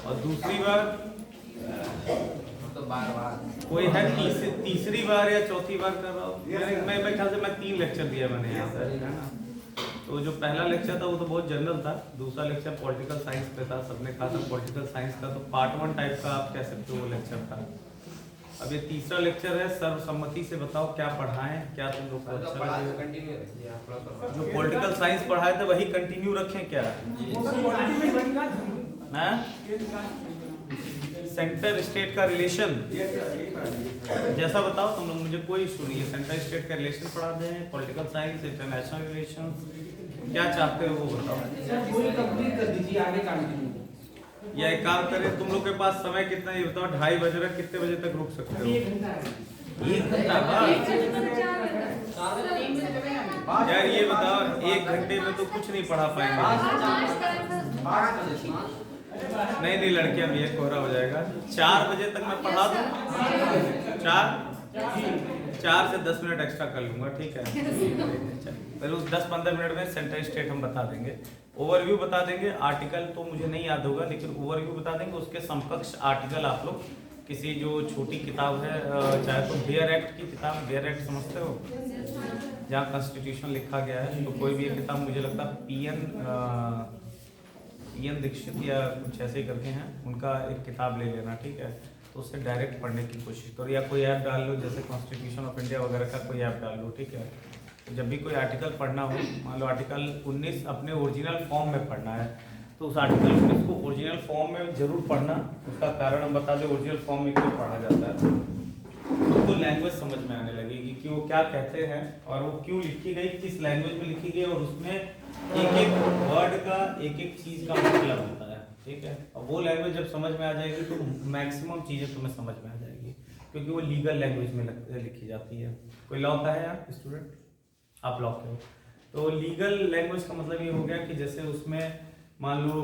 और दूसरी बार तो बार बार कोई है तीसरी बार या चौथी बार कर रहा हूँ मैं ख्याल से मैं 3 लेक्चर दिया मैंने यहाँ पे। तो जो पहला लेक्चर था वो तो बहुत जनरल था, दूसरा लेक्चर पॉलिटिकल साइंस पे था, सबने कहा था पॉलिटिकल साइंस का, तो पार्ट 1 टाइप का आप कह सकते हो वो लेक्चर था। अब ये तीसरा लेक्चर है, सर्वसम्मति से बताओ क्या पढ़ाएं, क्या तुम लोग को अच्छा लगे। जो पॉलिटिकल साइंस पढ़ाए थे वही कंटिन्यू रखें क्या? सेंटर स्टेट का रिलेशन जैसा बताओ तुम लोग, मुझे कोई इशू नहीं है। सेंटर स्टेट का रिलेशन पढ़ा दें, पॉलिटिकल साइंस, इंटरनेशनल रिलेशन, क्या चाहते हो वो बताओ। या एक काम करें, तुम लोग के पास समय कितना ये बताओ, 2:30 बज रहा, कितने बजे तक रुक सकते हो? 1 घंटा यार ये बताओ, 1 घंटे में तो कुछ नहीं पढ़ा पाएंगे। नहीं लड़कियां भी है, कोहरा हो जाएगा। 4 बजे तक मैं पढ़ा दूं, 4 से 10 मिनट एक्स्ट्रा कर लूंगा, ठीक है। पहले उस 10-15 मिनट में सेंटर स्टेट हम बता देंगे, ओवरव्यू बता देंगे। आर्टिकल तो मुझे नहीं याद होगा, लेकिन ओवरव्यू बता देंगे। उसके समकक्ष आर्टिकल आप लोग किसी जो छोटी किताब है, चाहे तो बेयर एक्ट की किताब, बेयर एक्ट समझते हो, जहाँ कॉन्स्टिट्यूशन लिखा गया है, तो कोई भी एक किताब, मुझे लगता है पीएन दीक्षित या कुछ ऐसे ही करके हैं, उनका एक किताब ले लेना, ठीक है। तो उससे डायरेक्ट पढ़ने की कोशिश करो, या कोई ऐप डाल लो, जैसे कॉन्स्टिट्यूशन ऑफ इंडिया वगैरह का कोई ऐप डाल लो, ठीक है। तो जब भी कोई आर्टिकल पढ़ना हो, मान लो आर्टिकल 19 अपने ओरिजिनल फॉर्म में पढ़ना है, तो उस आर्टिकल 19 को ओरिजिनल फॉर्म में जरूर पढ़ना। उसका कारण हम बता दें, ओरिजिनल फॉर्म में क्यों पढ़ा जाता है, तो लैंग्वेज समझ में आने लगेगी कि वो क्या कहते हैं और वो क्यों लिखी गई, किस लैंग्वेज में लिखी गई, और उसमें एक एक वर्ड का, एक एक चीज का मतलब होता है, ठीक है। और वो लैंग्वेज जब समझ में आ जाएगी तो मैक्सिमम चीजें तुम्हें समझ में आ जाएगी, क्योंकि वो लीगल लैंग्वेज में लिखी जाती है। कोई लॉ का है यार स्टूडेंट, आप लॉ के हो, तो लीगल लैंग्वेज का मतलब ये हो गया कि जैसे उसमें मान लो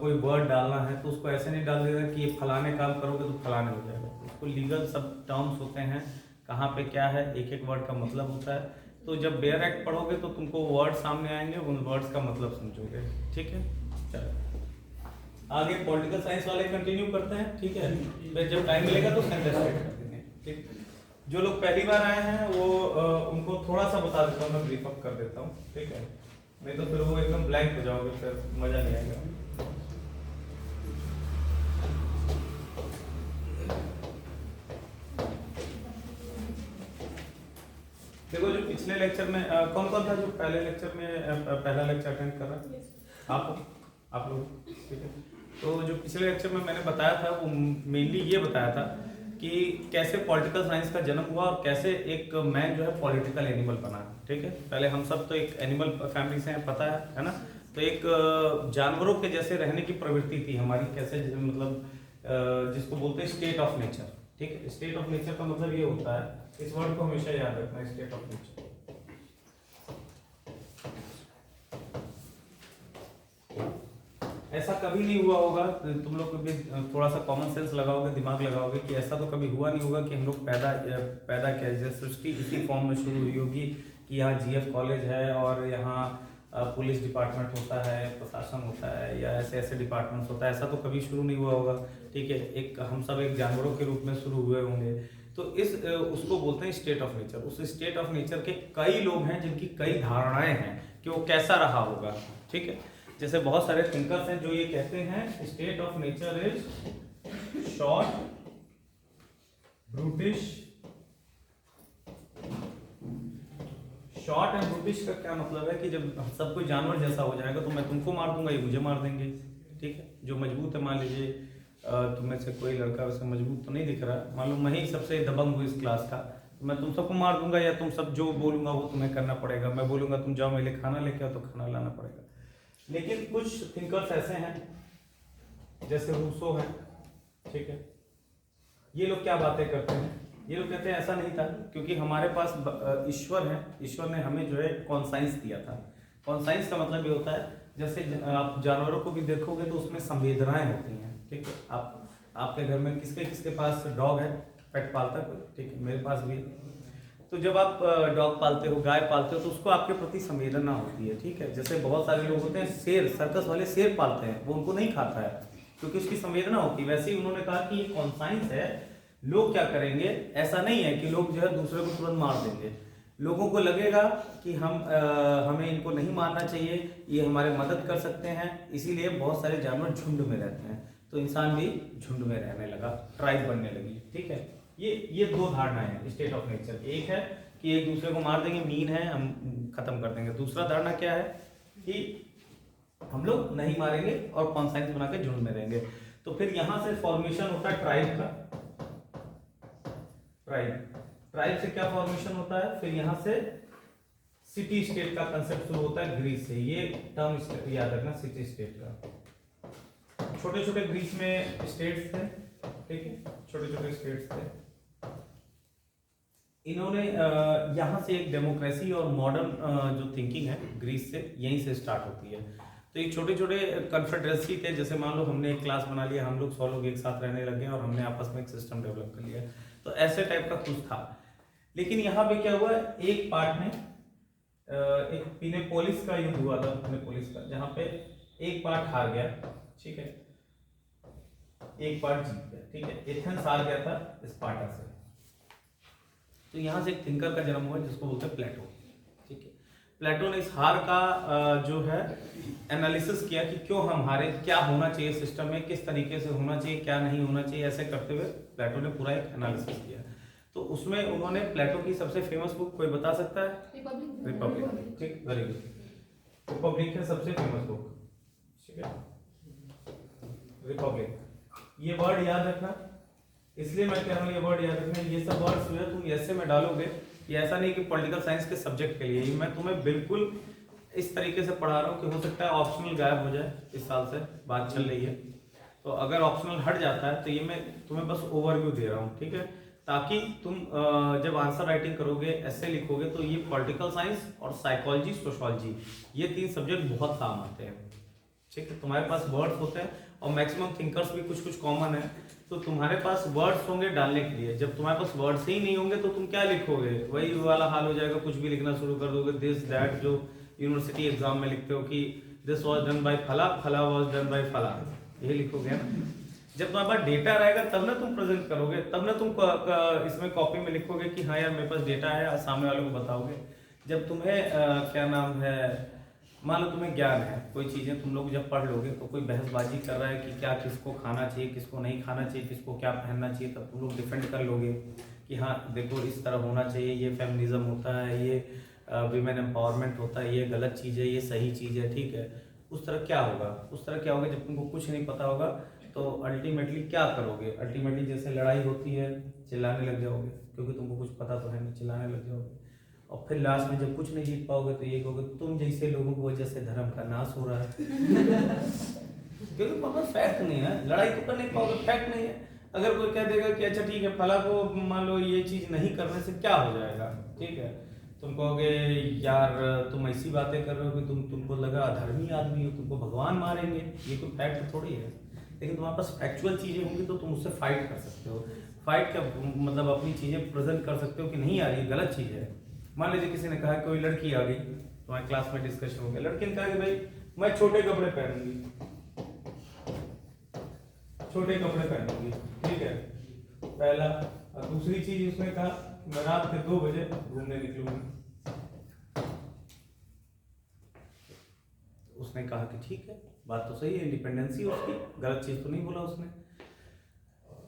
कोई वर्ड डालना है, तो उसको ऐसे नहीं डाल देगा कि ये फलाने काम करोगे तो फलाने हो जाएगा। उसको लीगल सब टर्म्स होते हैं, कहाँ पे क्या है, एक एक वर्ड का मतलब होता है। तो जब बेयर एक्ट पढ़ोगे तो तुमको वर्ड सामने आएंगे, उन वर्ड्स का मतलब समझोगे, ठीक है। चलो आगे पॉलिटिकल साइंस वाले कंटिन्यू करते हैं, ठीक है। फिर जब टाइम मिलेगा तो सेंटर स्टेट कर देंगे, ठीक। जो लोग पहली बार आए हैं वो उनको थोड़ा सा बता देता हूँ, मैं ब्रीफ अप कर देता हूँ, ठीक है। नहीं तो फिर वो एकदम ब्लैंक हो जाओगे, फिर मजा नहीं आएगा। देखो जो पिछले लेक्चर में कौन कौन था जो पहले लेक्चर में पहला लेक्चर अटेंड कर रहा है? आप लोग, ठीक है। तो जो पिछले लेक्चर में मैंने बताया था वो मेनली ये बताया था कि कैसे पॉलिटिकल साइंस का जन्म हुआ और कैसे एक मैन जो है पॉलिटिकल एनिमल बना, ठीक है। पहले हम सब तो एक एनिमल फैमिली से हैं, पता है ना। तो एक जानवरों के जैसे रहने की प्रवृत्ति थी हमारी, कैसे मतलब जिसको बोलते हैं स्टेट ऑफ नेचर, ठीक है। स्टेट ऑफ नेचर का मतलब ये होता है, इस वर्ड को हमेशा याद रखना, स्टेट ऑफ नेचर। ऐसा कभी नहीं हुआ होगा, तुम लोग भी थोड़ा सा कॉमन सेंस लगाओगे, दिमाग लगाओगे, कि ऐसा तो कभी हुआ नहीं होगा कि हम लोग पैदा किया, जैसे सृष्टि इसी फॉर्म में शुरू हुई होगी कि यहाँ जीएफ कॉलेज है और यहाँ पुलिस डिपार्टमेंट होता है, प्रशासन होता है, या ऐसे ऐसे डिपार्टमेंट्स होता है। ऐसा तो कभी शुरू नहीं हुआ होगा, ठीक है। एक हम सब एक जानवरों के रूप में शुरू हुए होंगे, तो इस उसको बोलते हैं स्टेट ऑफ नेचर। उस स्टेट ऑफ नेचर के कई लोग हैं जिनकी कई धारणाएं हैं कि वो कैसा रहा होगा, ठीक है। जैसे बहुत सारे थिंकर्स हैं जो ये कहते हैं state of nature is short, brutish. Short and brutish का क्या मतलब है कि जब सब कोई जानवर जैसा हो जाएगा तो मैं तुमको मार दूंगा, ये मुझे मार देंगे, ठीक है। जो मजबूत है, मान लीजिए तुम में से कोई लड़का वैसे मजबूत तो नहीं दिख रहा, मान लो मैं ही सबसे दबंग हूँ इस क्लास का, तो मैं तुम सबको मार दूंगा, या तुम सब जो बोलूंगा वो तुम्हें करना पड़ेगा। मैं बोलूंगा तुम जाओ मेरे लिए खाना लेके आओ, तो खाना लाना पड़ेगा। लेकिन कुछ थिंकर्स ऐसे हैं जैसे रूसो है, ठीक है। ये लोग क्या बातें करते हैं, ये लोग कहते हैं ऐसा नहीं था, क्योंकि हमारे पास ईश्वर है, ईश्वर ने हमें जो है कॉन्साइंस दिया था। कॉन्साइंस का मतलब ये होता है, जैसे आप जानवरों को भी देखोगे तो उसमें संवेदनाएं होती हैं, ठीक है। आपके घर में किसके किसके पास डॉग है, पेट पालता कोई, ठीक है, मेरे पास भी। तो जब आप डॉग पालते हो, गाय पालते हो, तो उसको आपके प्रति संवेदना होती है, ठीक है। जैसे बहुत सारे लोग होते हैं शेर, सर्कस वाले शेर पालते हैं, वो उनको नहीं खाता है क्योंकि उसकी संवेदना होती है। वैसे ही उन्होंने कहा कि ये कॉन्साइंस है, लोग क्या करेंगे, ऐसा नहीं है कि लोग जो है दूसरे को तुरंत मार देंगे। लोगों को लगेगा कि हमें इनको नहीं मारना चाहिए, ये हमारे मदद कर सकते हैं, इसीलिए बहुत सारे जानवर झुंड में रहते हैं। तो इंसान भी झुंड में रहने लगा, ट्राइब बनने लगी, ठीक है। ये दो धारणाएं हैं स्टेट ऑफ नेचर की। एक है कि एक दूसरे को मार देंगे, मीन है, हम खत्म कर देंगे। दूसरा धारणा क्या है कि हम लोग नहीं मारेंगे और कॉन्साइंस बना के झुंड में रहेंगे। तो फिर यहां से फॉर्मेशन होता है ट्राइब का। ट्राइब से क्या फॉर्मेशन होता है, फिर यहां से सिटी स्टेट का कंसेप्ट शुरू होता है ग्रीस से। ये टर्म याद रखना, सिटी स्टेट का। छोटे छोटे ग्रीस में स्टेट्स थे, ठीक है, छोटे छोटे स्टेट्स थे। इन्होंने यहाँ से एक डेमोक्रेसी और मॉडर्न जो थिंकिंग है ग्रीस से, यहीं से स्टार्ट होती है। तो ये छोटे छोटे कन्फेडरेसी थे। जैसे मान लो हमने एक क्लास बना लिया, हम लोग 100 लोग एक साथ रहने लगे और हमने आपस में एक सिस्टम डेवलप कर लिया, तो ऐसे टाइप का कुछ था। लेकिन यहाँ पे क्या हुआ, एक पार्ट में एक पिनेपोलिस का युद्ध हुआ था, पिनेपोलिस का, जहाँ पे एक पार्ट हार गया, ठीक है, एक पार्ट जीत गया, ठीक है। एथेंस हार गया था स्पार्टा से। तो यहाँ से एक थिंकर का जन्म हुआ जिसको बोलते हैं प्लेटो, ठीक है। प्लेटो ने इस हार का जो है एनालिसिस किया कि क्यों हम हारे, क्या होना चाहिए सिस्टम में, किस तरीके से होना चाहिए, क्या नहीं होना चाहिए। ऐसे करते हुए प्लेटो ने पूरा एक एनालिसिस किया। तो उसमें उन्होंने प्लेटो की सबसे फेमस बुक कोई बता सकता है? रिपब्लिक, ठीक, वेरी गुड। रिपब्लिक है सबसे फेमस बुक, ठीक है, रिपब्लिक। ये वर्ड याद रखना, इसलिए मैं कह रहा हूँ ये वर्ड याद रखना। ये सब वर्ड्स जो है तुम ऐसे में डालोगे, ये ऐसा नहीं कि पॉलिटिकल साइंस के सब्जेक्ट के लिए, ये मैं तुम्हें बिल्कुल इस तरीके से पढ़ा रहा हूँ कि हो सकता है ऑप्शनल गायब हो जाए। इस साल से बात चल रही है, तो अगर ऑप्शनल हट जाता है तो ये मैं तुम्हें बस ओवरव्यू दे रहा हूँ, ठीक है, ताकि तुम जब आंसर राइटिंग करोगे, ऐसे लिखोगे, तो ये पॉलिटिकल साइंस और साइकोलॉजी, सोशोलॉजी, ये 3 सब्जेक्ट बहुत काम आते हैं, ठीक है। तुम्हारे पास वर्ड्स होते हैं और मैक्सिमम थिंकर्स भी कुछ कुछ कॉमन है, तो तुम्हारे पास वर्ड्स होंगे डालने के लिए। जब तुम्हारे पास वर्ड्स ही नहीं होंगे तो तुम क्या लिखोगे, वही वाला हाल हो जाएगा, कुछ भी लिखना शुरू कर दोगे, दिस दैट, जो यूनिवर्सिटी एग्जाम में लिखते हो कि दिस वाज डन बाय फला, फला वाज डन बाय फला, ये लिखोगे ना। जब तुम्हारे पास डेटा रहेगा तब ना तुम प्रेजेंट करोगे, तब ना तुम इसमें कॉपी में लिखोगे कि हाँ यार मेरे पास डेटा है, सामने वालों को बताओगे। जब तुम्हें क्या नाम है, मान लो तुम्हें ज्ञान है, कोई चीज़ें तुम लोग जब पढ़ लोगे, तो कोई बहसबाजी कर रहा है कि क्या किसको खाना चाहिए, किसको नहीं खाना चाहिए, किसको क्या पहनना चाहिए, तब तुम लोग डिफेंड कर लोगे कि हाँ देखो इस तरह होना चाहिए, ये फेमिनिज्म होता है, ये विमेन एम्पावरमेंट होता है, ये गलत चीज़ है, ये सही चीज़ है, ठीक है। उस तरह क्या होगा, जब तुमको कुछ नहीं पता होगा तो अल्टीमेटली क्या करोगे? अल्टीमेटली जैसे लड़ाई होती है, चिल्लाने लग जाओगे, क्योंकि तुमको कुछ पता तो है नहीं, चिल्लाने लग जाओगे। और फिर लास्ट में जब कुछ नहीं जीत पाओगे तो ये कहोगे तुम जैसे लोगों की वजह से धर्म का नाश हो रहा है। क्योंकि पापा फैक्ट नहीं है, लड़ाई तो कर नहीं पाओगे, फैक्ट नहीं है। अगर कोई कह देगा कि अच्छा ठीक है, फला को मान लो ये चीज नहीं करने से क्या हो जाएगा, ठीक है, तुम कहोगे यार तुम ऐसी बातें कर रहे हो कि तुमको लगा अधर्मी आदमी हो, तुमको भगवान मारेंगे, ये कोई फैक्ट थोड़ी है। लेकिन तुम्हारे पास फैक्चुअल चीजें होंगी तो तुम उससे फाइट कर सकते हो। फाइट का मतलब अपनी चीजें प्रेजेंट कर सकते हो कि नहीं यार ये गलत चीज है। मान लीजिए किसी ने कहा कोई लड़की आ गई, तुम्हारी क्लास में डिस्कशन हो गया, लड़की ने कहा कि भाई मैं छोटे कपड़े पहनूंगी, छोटे कपड़े पहनूंगी, ठीक है, पहला। और दूसरी चीज उसने कहा मैं रात के 2 बजे घूमने निकलूंगी। उसने कहा कि ठीक है, बात तो सही है, इंडिपेंडेंसी उसकी, गलत चीज तो नहीं बोला उसने।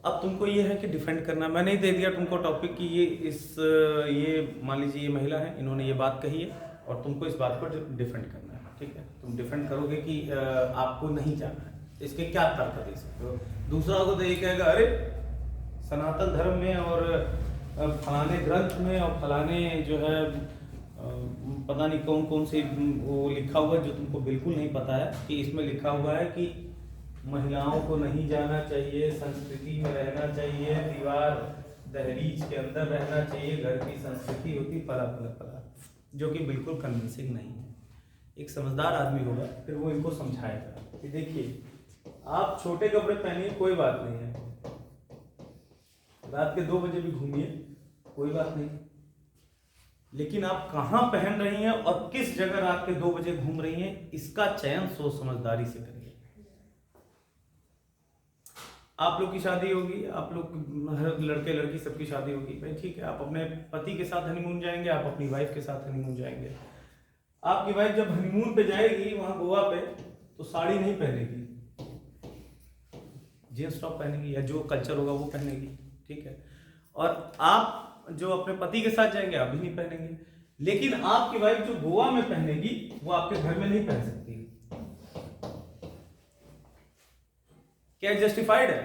अब तुमको ये है कि डिफेंड करना। मैंने ही दे दिया तुमको टॉपिक कि ये मान लीजिए ये महिला है, इन्होंने ये बात कही है और तुमको इस बात को डिफेंड करना है, ठीक है। तुम डिफेंड करोगे कि आपको नहीं जाना है, इसके क्या तर्क दे सकते हो। दूसरा को तो ये कहेगा अरे सनातन धर्म में और फलाने ग्रंथ में और फलाने जो है पता नहीं कौन कौन से वो लिखा हुआ है जो तुमको बिल्कुल नहीं पता है, कि इसमें लिखा हुआ है कि महिलाओं को नहीं जाना चाहिए, संस्कृति में रहना चाहिए, दीवार दहलीज के अंदर रहना चाहिए, घर की संस्कृति होती फला फला फला, जो कि बिल्कुल कन्विंसिंग नहीं है। एक समझदार आदमी होगा फिर वो इनको समझाएगा कि देखिए आप छोटे कपड़े पहनिए कोई बात नहीं है, रात के 2 बजे भी घूमिए कोई बात नहीं, लेकिन आप कहाँ पहन रही हैं और किस जगह रात के 2 बजे घूम रही हैं, इसका चयन सोच समझदारी से करिए। आप लोग की शादी होगी, आप लोग हर लड़के लड़की सबकी शादी होगी भाई, ठीक है, आप अपने पति के साथ हनीमून जाएंगे, आप अपनी वाइफ के साथ हनीमून जाएंगे। आपकी वाइफ जब हनीमून पे जाएगी वहां गोवा पे, तो साड़ी नहीं पहनेगी, जींस टॉप पहनेगी या जो कल्चर होगा वो पहनेगी, ठीक है। और आप जो अपने पति के साथ जाएंगे आप भी नहीं पहनेंगे, लेकिन आपकी वाइफ जो गोवा में पहनेगी वो आपके घर में नहीं पहन सकती। क्या जस्टिफाइड है?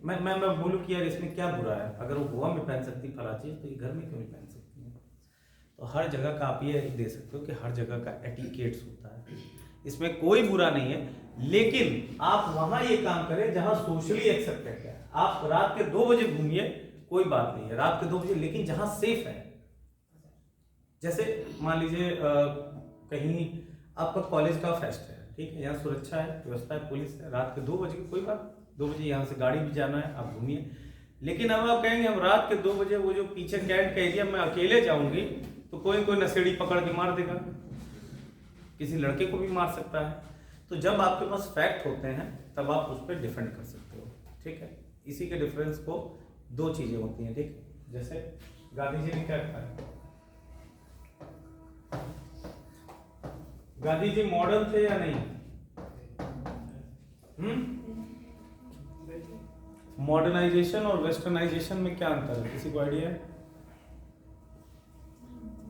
मैं बोलूं कि यार इसमें क्या बुरा है, अगर वो गोवा में पहन सकती फला चीज तो ये घर में क्यों नहीं पहन सकती है? तो हर जगह का आप ये दे सकते हो कि हर जगह का एटिकेट्स होता है, इसमें कोई बुरा नहीं है, लेकिन आप वहां ये काम करें जहां सोशली एक्सेप्टेड है। आप रात के 2 बजे घूमिए, कोई बात नहीं है, रात के 2 बजे, लेकिन जहां सेफ है। जैसे मान लीजिए कहीं आपका कॉलेज का फेस्ट है, ठीक है, यहाँ सुरक्षा है, व्यवस्था है, पुलिस है, रात के 2 बजे की कोई बात, 2 बजे यहाँ से गाड़ी भी जाना है, आप घूमिए। लेकिन अब आप कहेंगे हम रात के 2 बजे वो जो पीछे कैंट का एरिया में अकेले जाऊंगी, तो कोई नशेड़ी पकड़ के मार देगा, किसी लड़के को भी मार सकता है। तो जब आपके पास फैक्ट होते हैं तब आप उस पर डिफेंड कर सकते हो, ठीक है। इसी के डिफरेंस को 2 चीजें होती हैं, ठीक। जैसे गांधी जी ने क्या कहा, गांधी जी मॉडर्न थे या नहीं? मॉडर्नाइजेशन और वेस्टर्नाइजेशन में क्या अंतर है, किसी को आइडिया है?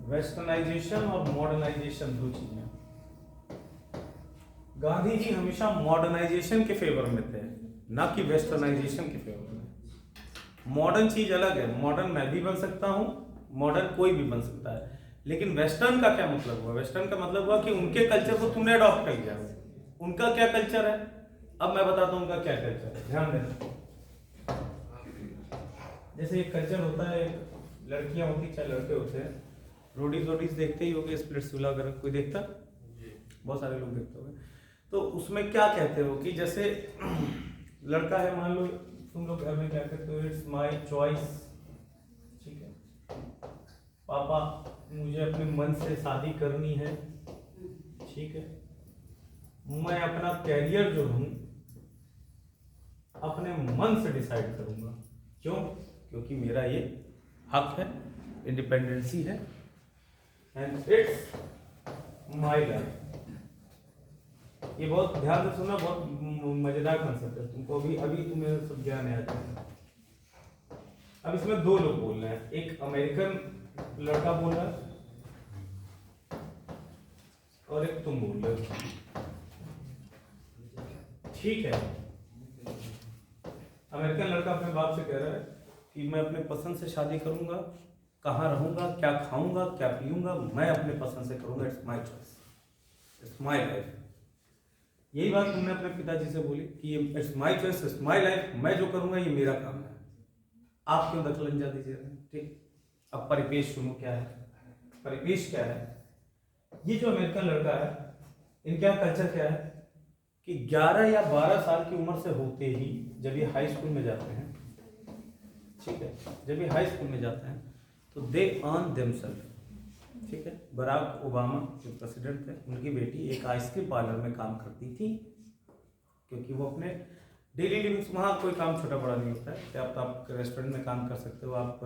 वेस्टर्नाइजेशन और मॉडर्नाइजेशन 2 चीजें। गांधी जी हमेशा मॉडर्नाइजेशन के फेवर में थे, ना कि वेस्टर्नाइजेशन के फेवर में। मॉडर्न चीज अलग है, मॉडर्न मैं भी बन सकता हूं, मॉडर्न कोई भी बन सकता है, लेकिन वेस्टर्न का क्या मतलब हुआ? वेस्टर्न का मतलब हुआ कि उनके कल्चर को तुमने अडॉप्ट कर लिया। उनका क्या कल्चर है, अब मैं बताता हूं उनका क्या कल्चर है, ध्यान देना। जैसे एक कल्चर होता है, लड़कियां होती चाहे लड़के होते हैं, रोडीज वोडीज देखते ही होंगे, स्प्लिट्स विला वगैरह, कोई देखता? बहुत सारे लोग देखते होंगे। तो उसमें क्या कहते हो कि जैसे लड़का है, मान लो तुम लोग घर में क्या कहते हो, इट्स माय चॉइस, ठीक है, पापा मुझे अपने मन से शादी करनी है, ठीक है, मैं अपना कैरियर जो हूं अपने मन से डिसाइड करूंगा। क्यों? क्योंकि मेरा ये हक है, इंडिपेंडेंसी है, एंड इट्स माय लाइफ। ये बहुत ध्यान से सुना, बहुत मजेदार कंसेप्ट है, तुमको अभी तुम्हें सब ज्ञान आ जाएगा। अब इसमें 2 लोग बोल रहे हैं, एक अमेरिकन लड़का बोल रहा है और एक तुम बोल रहे हो, ठीक है। अमेरिकन लड़का अपने बाप से कह रहा है कि मैं अपने पसंद से शादी करूंगा, कहाँ रहूंगा, क्या खाऊंगा, क्या पीऊंगा, मैं अपने पसंद से करूंगा, it's my choice, it's my life. यही बात तुमने अपने पिताजी से बोली कि it's my choice, it's my life, मैं जो करूंगा ये मेरा काम है, आप क्यों दखलंदाजी दे रहे हैं, ठीक। अब परिपेश सुनो क्या है, परिपेश क्या है। ये जो अमेरिकन लड़का है, इनका कल्चर क्या है कि 11 या 12 साल की उम्र से होते ही जब ये हाई स्कूल में जाते हैं, ठीक है, जब ये हाई स्कूल में जाते हैं तो दे अर्न देमसेल्फ, ठीक है। बराक ओबामा जो प्रेसिडेंट थे, उनकी बेटी एक आइसक्रीम पार्लर में काम करती थी, क्योंकि वो अपने डेली लिविंग्स, वहाँ कोई काम छोटा बड़ा नहीं होता है, क्या आप रेस्टोरेंट में काम कर सकते हो, आप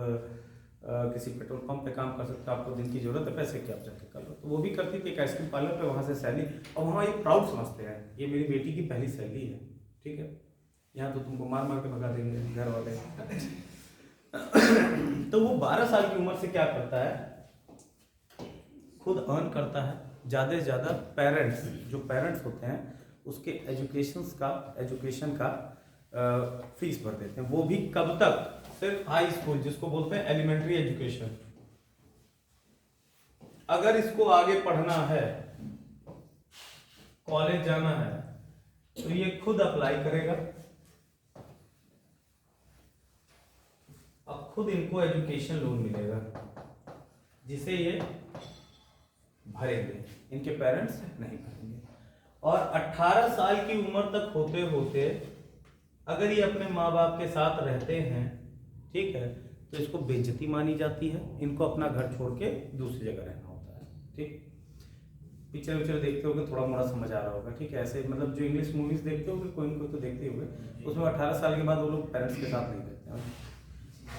किसी पेट्रोल पंप पे काम कर सकते हो, आपको दिन की जरूरत है पैसे की, आप जाके कर लो। तो वो भी करती थी एक आइसक्रीम पार्लर पे, वहाँ से सैलरी, और वहाँ ये प्राउड समझते हैं ये मेरी बेटी की पहली सैलरी है, ठीक है। यहाँ तो तुमको मार मार के भगा देंगे घर वाले। तो वो 12 साल की उम्र से क्या करता है, खुद अर्न करता है, ज़्यादा से ज़्यादा पेरेंट्स, जो पेरेंट्स होते हैं उसके एजुकेशन का फीस भर देते हैं। वो भी कब तक? सिर्फ हाई स्कूल, जिसको बोलते हैं एलिमेंट्री एजुकेशन। अगर इसको आगे पढ़ना है, कॉलेज जाना है, तो ये खुद अप्लाई करेगा, अब खुद इनको एजुकेशन लोन मिलेगा जिसे ये भरेंगे, इनके पेरेंट्स नहीं भरेंगे। और 18 साल की उम्र तक होते होते अगर ये अपने माँ बाप के साथ रहते हैं, ठीक है, तो इसको बेइज्जती मानी जाती है। इनको अपना घर छोड़ के दूसरी जगह रहना होता है। ठीक, पिक्चर विक्चर देखते होगे, थोड़ा मोड़ा समझ आ रहा होगा। ठीक है, ऐसे मतलब जो इंग्लिश मूवीज देखते होगे, कोई कोई तो देखते होगे, उसमें 18 साल के बाद वो लोग पेरेंट्स के साथ नहीं रहते हैं,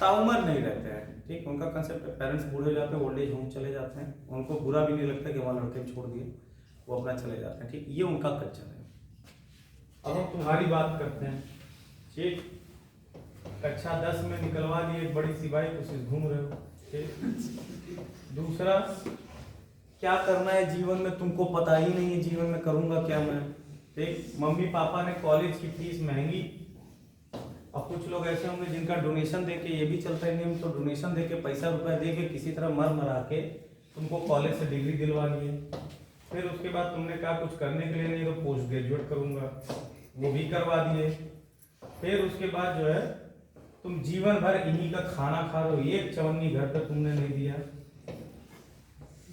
ताउमर नहीं रहते हैं। ठीक, उनका कंसेप्ट है पेरेंट्स बूढ़े हो जाते हैं, ओल्ड एज होम चले जाते हैं, उनको बुरा भी नहीं लगता कि वहाँ लड़के छोड़ दिए, वो अपना चले जाते हैं। ठीक, ये उनका कल्चर है। अब हम तुम्हारी बात करते हैं। ठीक, कक्षा 10 में निकलवा दिए एक बड़ी सी बाइक, उसे घूम रहे हो। ठीक, दूसरा, क्या करना है जीवन में तुमको पता ही नहीं है, जीवन में करूंगा क्या मैं। ठीक, मम्मी पापा ने कॉलेज की फीस महंगी। अब कुछ लोग ऐसे होंगे जिनका डोनेशन देके, ये भी चलता है नियम, तो डोनेशन देके पैसा रुपया दे के किसी तरह मर मरा के तुमको कॉलेज से डिग्री दिलवा लिए। फिर उसके बाद तुमने कहा कुछ करने के लिए नहीं तो पोस्ट ग्रेजुएट करूंगा, वो भी करवा दिए। फिर उसके बाद जो है तुम जीवन भर इन्हीं का खाना खा रहे हो, एक चवन्नी घर पे तुमने नहीं दिया।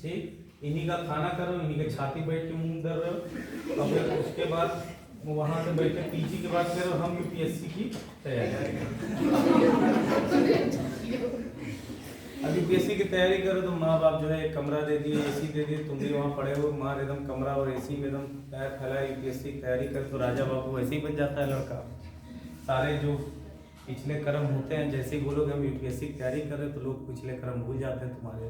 ठीक, इन्हीं का खाना करो, इन्हीं के छाती बैठ के मुंह दर रहे हो। और फिर उसके बाद वहां से बैठ के पीजी के बाद फिर हम यूपीएससी की तैयारी अब यूपीएससी की तैयारी करो तो माँ बाप जो है एक कमरा दे दिए, एसी दे दिए, तुम भी वहाँ पड़े हो, माँ एकदम कमरा और एसी में एकदम पैर फैला, यूपीएससी की तैयारी कर तो राजा बाबू ऐसे ही बन जाता है लड़का। सारे जो पिछले कर्म होते हैं, जैसे ही बोलोगे हम यूपीएससी की तैयारी कर रहे तो लोग पिछले कर्म भूल जाते हैं तुम्हारे,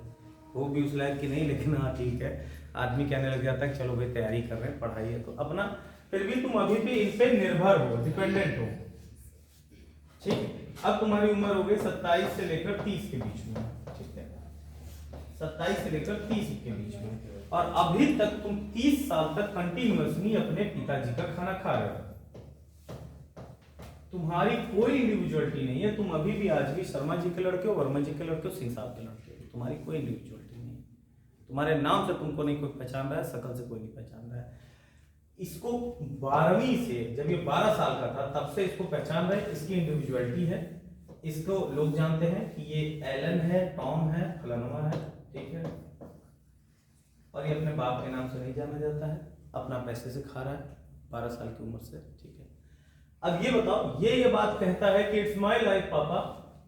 वो भी उस लायक की नहीं, लेकिन हाँ ठीक है, आदमी कहने लग जाता है चलो भाई तैयारी कर रहे हैं, पढ़ाई है तो अपना, फिर भी तुम अभी भी इन पे निर्भर हो, डिपेंडेंट हो। ठीक, अब तुम्हारी उम्र हो गई 27 से लेकर 30 के बीच में। ठीक है, 27 से लेकर 30 के बीच में, और अभी तक तुम 30 साल तक कंटिन्यूअसली अपने पिताजी का खाना खा रहे हो। तुम्हारी कोई इंडिविजुअलिटी नहीं है, तुम अभी भी आज भी शर्मा जी के लड़के हो, वर्मा जी के लड़के हो, सिंह साहब के लड़के हो, तुम्हारी कोई इंडिविजुअलिटी नहीं है। तुम्हारे नाम से तुमको नहीं कोई पहचान रहा है, शकल से कोई नहीं पहचान रहा है। इसको 12वीं से, जब ये 12 साल का था तब से इसको पहचान रहे, इसकी इंडिविजुअलिटी है। इसको लोग जानते हैं कि ये एलन है, टॉम है, फलाना है। ठीक है, और ये अपने बाप के नाम से नहीं जाना जाता है, अपना पैसे से खा रहा है 12 साल की उम्र से। ठीक है, अब ये बताओ, ये बात कहता है कि इट्स माय लाइफ पापा,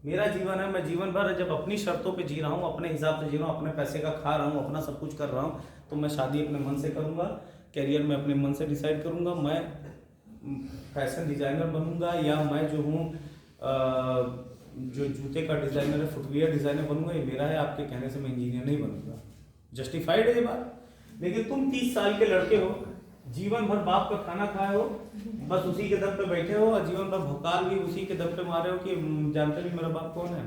मेरा जीवन है, मैं जीवन भर जब अपनी शर्तों पे जी रहा हूँ, अपने हिसाब से जी रहा हूँ, अपने पैसे का खा रहा हूँ, अपना सब कुछ कर रहा हूँ, तो मैं शादी अपने मन से करूंगा, कैरियर में अपने मन से डिसाइड करूंगा, मैं फैशन डिजाइनर बनूंगा, या मैं जो हूँ जो जूते का डिजाइनर है, फुटवियर डिजाइनर बनूंगा, ये मेरा है, आपके कहने से मैं इंजीनियर नहीं बनूंगा। जस्टिफाइड है ये बात। लेकिन तुम 30 साल के लड़के हो, जीवन भर बाप का खाना खाए हो, बस उसी के दम पे बैठे हो, और जीवन भर भोकाल भी उसी के दम पे मारे हो कि जानते भी मेरा बाप कौन है।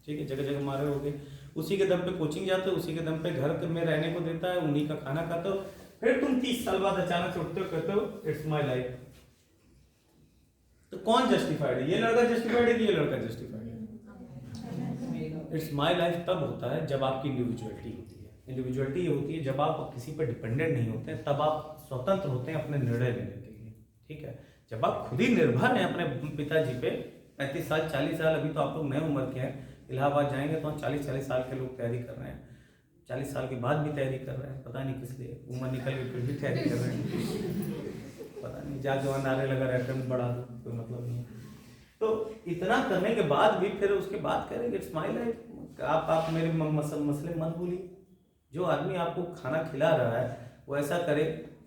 ठीक है, जगह जगह मारे होगे, उसी के दम पे कोचिंग जाते हो, उसी के दम पे घर में रहने को देता है, उन्हीं का खाना खाते हो। फिर तुम 30 साल बाद अचानक से उठते हो, कहते हो इट्स माय लाइफ। तो कौन जस्टिफाइड है, ये लड़का जस्टिफाइड है कि ये लड़का जस्टिफाइड है? इट्स माय लाइफ तब होता है जब आपकी इंडिविजुअलिटी होती है। इंडिविजुअलिटी ये होती है जब आप किसी पर डिपेंडेंट नहीं होते, तब आप स्वतंत्र होते हैं अपने निर्णय लेने के लिए। ठीक है, जब आप खुद ही निर्भर हैं अपने पिताजी पे, 35 साल 40 साल, अभी तो आप लोग नए उम्र के हैं, इलाहाबाद जाएंगे तो 40 साल के लोग तैयारी कर रहे हैं, 40 साल के बाद भी तैयारी कर रहे हैं, पता नहीं किस लिए, उम्र निकल गई फिर भी तैयारी कर रहे हैं, पता नहीं, जा जवान नारे लगा रहते हैं, बढ़ा दो, कोई मतलब नहीं। तो इतना करने के बाद भी फिर उसके बाद करेंगे इट्स माय लाइफ। आप मेरे मसले मत भूलिए। जो आदमी आपको खाना खिला रहा है वो ऐसा करे।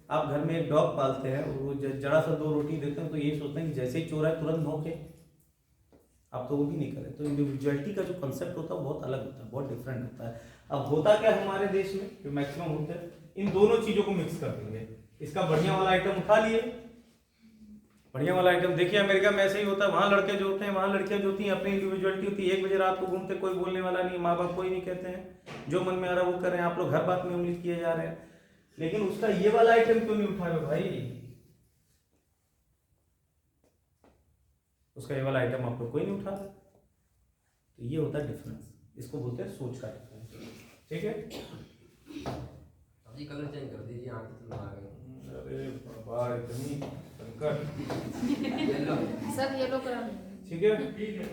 आप घर में एक डॉग पालते हैं, वो जरा सा 2 रोटी देते हैं तो ये सोचते हैं कि जैसे ही चोर है तुरंत भौंके, आप तो वो भी नहीं करें। तो इंडिविजुअलिटी का जो कंसेप्ट होता है बहुत अलग होता है, बहुत डिफरेंट होता है। अब होता क्या हमारे देश में जो मैक्सिमम होते हैं, इन दोनों चीजों को मिक्स कर देंगे। इसका बढ़िया वाला आइटम उठा लिए, बढ़िया वाला आइटम देखिए अमेरिका में ऐसे ही होता है, वहाँ लड़के जो होते हैं, वहाँ लड़कियां जो होती हैं, अपनी इंडिविजुअलिटी होती है। 1 बजे रात को घूमते, कोई बोलने वाला नहीं, माँ बाप कोई नहीं कहते हैं, जो मन में आ रहा है वो कर रहे हैं। आप लोग हर बात में उंगली किए जा रहे हैं, लेकिन उसका ये वाला आइटम क्यों नहीं उठा रहे भाई? उसका ये वाला आइटम आपको कोई नहीं उठा रहा। तो ये होता है डिफरेंस, इसको बोलते हैं सोच का डिफरेंस। ठीक है, अभी कलर चेंज कर दीजिए, आंखें तो आ गई। अरे बाबा इतनी संकट। Sir yellow colour. ठीक है, ठीक है।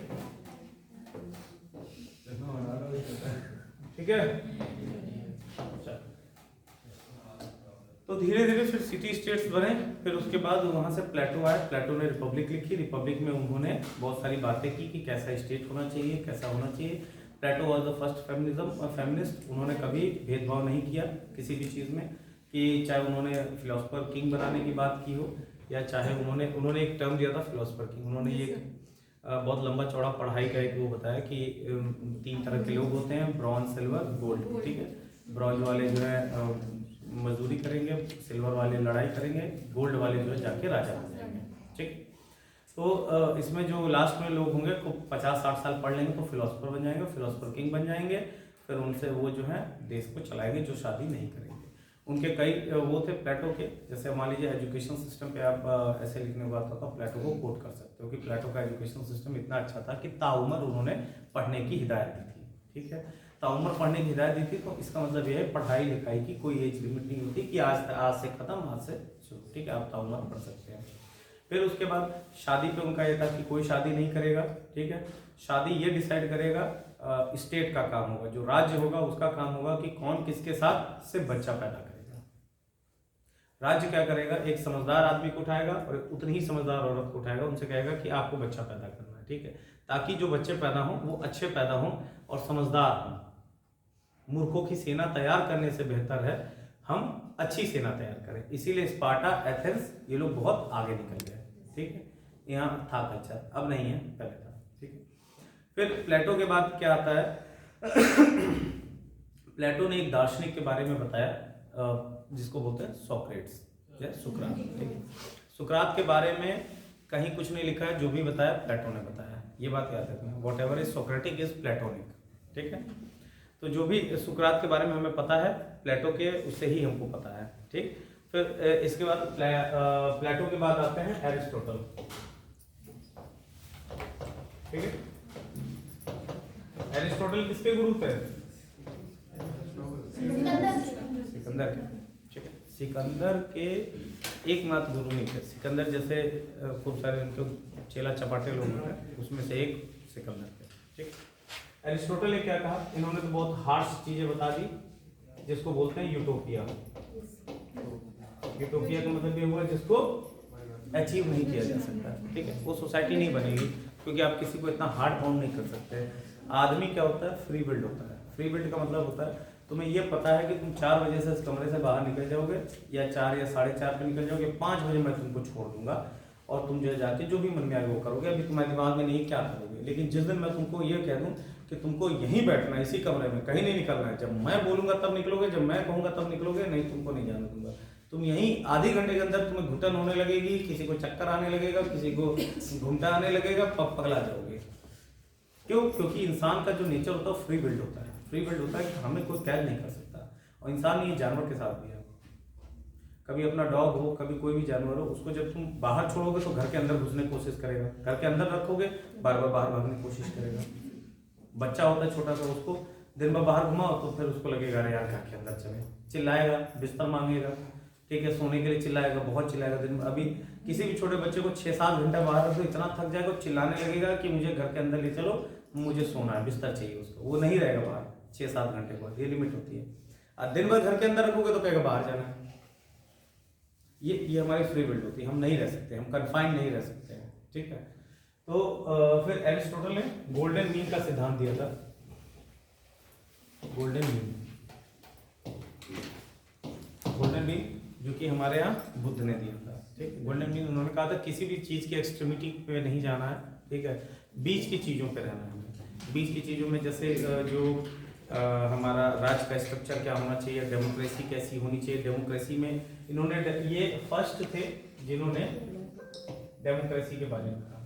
तो धीरे धीरे फिर सिटी स्टेट्स बने। फिर उसके बाद वहाँ से प्लेटो आया। प्लेटो ने रिपब्लिक लिखी। रिपब्लिक में उन्होंने बहुत सारी बातें की कि कैसा स्टेट होना चाहिए, कैसा होना चाहिए। Plato was the first feminist. उन्होंने कभी भेदभाव नहीं किया किसी भी चीज़ में, कि चाहे उन्होंने फिलोसफर किंग बनाने की बात की हो या चाहे उन्होंने एक टर्म दिया था फिलोसफर किंग। उन्होंने ये बहुत लंबा चौड़ा पढ़ाई का एक वो बताया कि 3 तरह के लोग होते हैं, ब्रॉन्ज, सिल्वर, गोल्ड। ठीक है, ब्रॉन्ज वाले जो है मजदूरी करेंगे, सिल्वर वाले लड़ाई करेंगे, गोल्ड वाले जो है जाके राजा बन जाएंगे। ठीक, तो इसमें जो लास्ट में लोग होंगे को 50-60 साल पढ़ लेंगे तो फिलोसफर बन जाएंगे, फिलोसफर किंग बन जाएंगे। फिर उनसे वो जो है देश को चलाएंगे जो शादी नहीं करेंगे। उनके कई वो थे प्लेटो के, जैसे मान लीजिए एजुकेशन सिस्टम पे आप ऐसे लिखने के बाद तो प्लेटो को कोट कर सकते हो कि प्लेटो का एजुकेशन सिस्टम इतना अच्छा था कि ताउम्र उन्होंने पढ़ने की हिदायत दी थी। ठीक है, ताउम्र पढ़ने की हिदायत दी थी, तो इसका मतलब यह है पढ़ाई लिखाई की कोई एज लिमिट नहीं होती कि आज से खत्म, आज से शुरू। ठीक है, आप ताउम्र पढ़ सकते हैं। फिर उसके बाद शादी पे उनका यह था कि कोई शादी नहीं करेगा। ठीक है, शादी ये डिसाइड करेगा स्टेट का काम होगा, जो राज्य होगा उसका काम होगा कि कौन किसके साथ से बच्चा पैदा करेगा। राज्य क्या करेगा, एक समझदार आदमी को उठाएगा और उतनी ही समझदार औरत को उठाएगा, उनसे कहेगा कि आपको बच्चा पैदा करना है। ठीक है, ताकि जो बच्चे पैदा हों वो अच्छे पैदा हों और समझदार हों। मूर्खों की सेना तैयार करने से बेहतर है हम अच्छी सेना तैयार करें। इसीलिए स्पार्टा, एथेंस ये लोग बहुत आगे निकल गए। ठीक है, यहाँ था कल्चर, अब नहीं है, पहले था। ठीक है, फिर प्लेटो के बाद क्या आता है प्लेटो ने एक दार्शनिक के बारे में बताया जिसको बोलते हैं सोक्रेट्स या सुकरात। ठीक है, सुकरात के बारे में कहीं कुछ नहीं लिखा है, जो भी बताया प्लेटो ने बताया। ये बात याद रखना, what ever is Socratic is platonic. ठीक है, तो जो भी सुकरात के बारे में हमें पता है प्लेटो के उससे ही हमको पता है। ठीक, फिर इसके बाद प्लेटो के बाद आते हैं एरिस्टोटल। ठीक है, एरिस्टोटल किसके गुरु थे? सिकंदर के। ठीक है, सिकंदर के एकमात्र गुरु नहीं थे। सिकंदर जैसे खूब सारे उनके चेला चपाटे लोग हैं, उसमें से एक सिकंदर थे। ठीक, एरिस्टोटल ने क्या कहा, इन्होंने तो बहुत हार्श चीजें बता दी, जिसको बोलते हैं यूटोपिया। यूटोपिया का मतलब ये हुआ जिसको अचीव नहीं किया जा सकता। ठीक है, वो सोसाइटी नहीं बनेगी क्योंकि आप किसी को इतना हार्ड बाउंड नहीं कर सकते। आदमी क्या होता है, फ्री विल्ड होता है। फ्री विल्ड का मतलब होता है तुम्हें ये पता है कि तुम 4 बजे से इस कमरे से बाहर निकल जाओगे, या 4 या 4:30 पे निकल जाओगे, 5 बजे मैं तुमको छोड़ दूंगा और तुम जो जाके जो भी मन में आए वो करोगे। अभी तुम्हारे दिमाग में नहीं क्या करोगे, लेकिन जिस दिन मैं तुमको ये कह दूं कि तुमको यहीं बैठना है इसी कमरे में, कहीं नहीं निकलना है, जब मैं बोलूंगा तब निकलोगे, जब मैं कहूंगा तब निकलोगे, नहीं तुमको नहीं जाने दूंगा। तुम यहीं आधे घंटे के अंदर तुम्हें घुटन होने लगेगी, किसी को चक्कर आने लगेगा, किसी को घूमटा आने लगेगा, पगला जाओगे। क्यों? क्योंकि इंसान का जो नेचर होता है फ्री विल्ड होता है। फ्री विल्ड होता है कि हमें कोई कैद नहीं कर सकता, और इंसान ये जानवर के साथ भी है। कभी अपना डॉग हो, कभी कोई भी जानवर हो, उसको जब तुम बाहर छोड़ोगे तो घर के अंदर घुसने की कोशिश करेगा, घर के अंदर रखोगे बार बार बाहर भागने की कोशिश करेगा। बच्चा होता है छोटा सा, उसको दिन भर बाहर घुमाओ तो फिर उसको लगेगा अरे यार घर के अंदर चले, चिल्लाएगा, बिस्तर मांगेगा। ठीक है, सोने के लिए चिल्लाएगा, बहुत चिल्लाएगा दिन में। अभी किसी भी छोटे बच्चे को 6-7 घंटा बाहर रखो, इतना थक जाएगा, चिल्लाने लगेगा कि मुझे घर के अंदर ले चलो, मुझे सोना है, बिस्तर चाहिए उसको। वो नहीं रहेगा बाहर 6-7 घंटे बाद, ये लिमिट होती है। और दिन भर घर के अंदर रखोगे तो कहेगा बाहर जाना है। ये हमारी फ्री विल होती है, हम नहीं रह सकते, हम कन्फाइंड नहीं रह सकते हैं। ठीक है, तो फिर एरिस्टोटल ने गोल्डन मीन का सिद्धांत दिया था। गोल्डन मीन जो कि हमारे यहाँ बुद्ध ने दिया था। ठीक है, गोल्डन मीन उन्होंने कहा था किसी भी चीज़ की एक्सट्रीमिटी पे नहीं जाना है। ठीक है, बीच की चीज़ों पे रहना है हमें। बीच की चीज़ों में जैसे जो हमारा राज्य का स्ट्रक्चर क्या होना चाहिए, डेमोक्रेसी कैसी होनी चाहिए। डेमोक्रेसी में इन्होंने ये फर्स्ट थे जिन्होंने डेमोक्रेसी के बारे में कहा।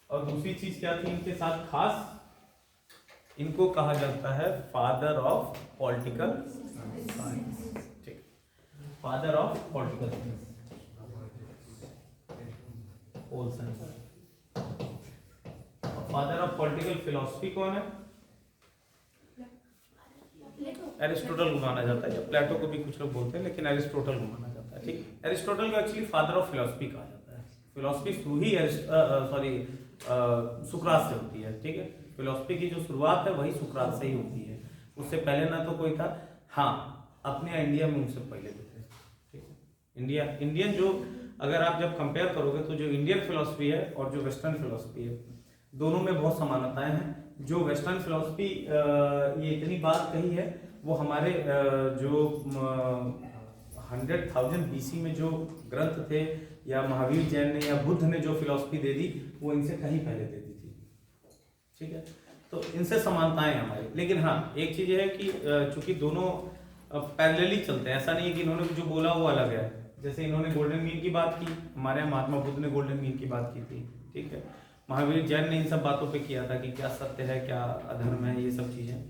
और दूसरी चीज क्या थी इनके साथ खास, इनको कहा जाता है फादर ऑफ पॉलिटिकल साइंस। ठीक, father of political science, father of political philosophy कौन है? एरिस्टोटल को माना जाता है, या प्लेटो को भी कुछ लोग बोलते हैं, लेकिन एरिस्टोटल को माना जाता है। ठीक, एरिस्टोटल को एक्चुअली फादर ऑफ फिलोसफी कहा जाता है। फिलोसफी शुरू ही सुकरात से होती है। ठीक है, फिलोसफी की जो शुरुआत है वही सुकरात से ही होती है, उससे पहले ना तो कोई था। हाँ, अपने इंडिया में उनसे पहले भी थे, ठीक है। इंडियन जो अगर आप जब कंपेयर करोगे तो जो इंडियन फिलॉसफी है और जो वेस्टर्न फिलॉसफी है दोनों में बहुत समानताएं हैं। जो वेस्टर्न फिलॉसफी ये इतनी बात कही है वो हमारे जो 100,000 BC में जो ग्रंथ थे या महावीर जैन ने या बुद्ध ने जो फिलॉसफी दे दी वो इनसे कहीं पहले दे दी थी, ठीक है। तो इनसे समानताएं हैं हमारी। लेकिन हाँ एक चीज़ है कि चूंकि दोनों पैरेलली चलते हैं, ऐसा नहीं है कि इन्होंने जो बोला वो अलग है। जैसे इन्होंने गोल्डन मीन की बात की, हमारे यहाँ महात्मा बुद्ध ने गोल्डन मीन की बात की थी, ठीक है। महावीर जैन ने इन सब बातों पे किया था कि क्या सत्य है क्या अधर्म है, ये सब चीज़ें।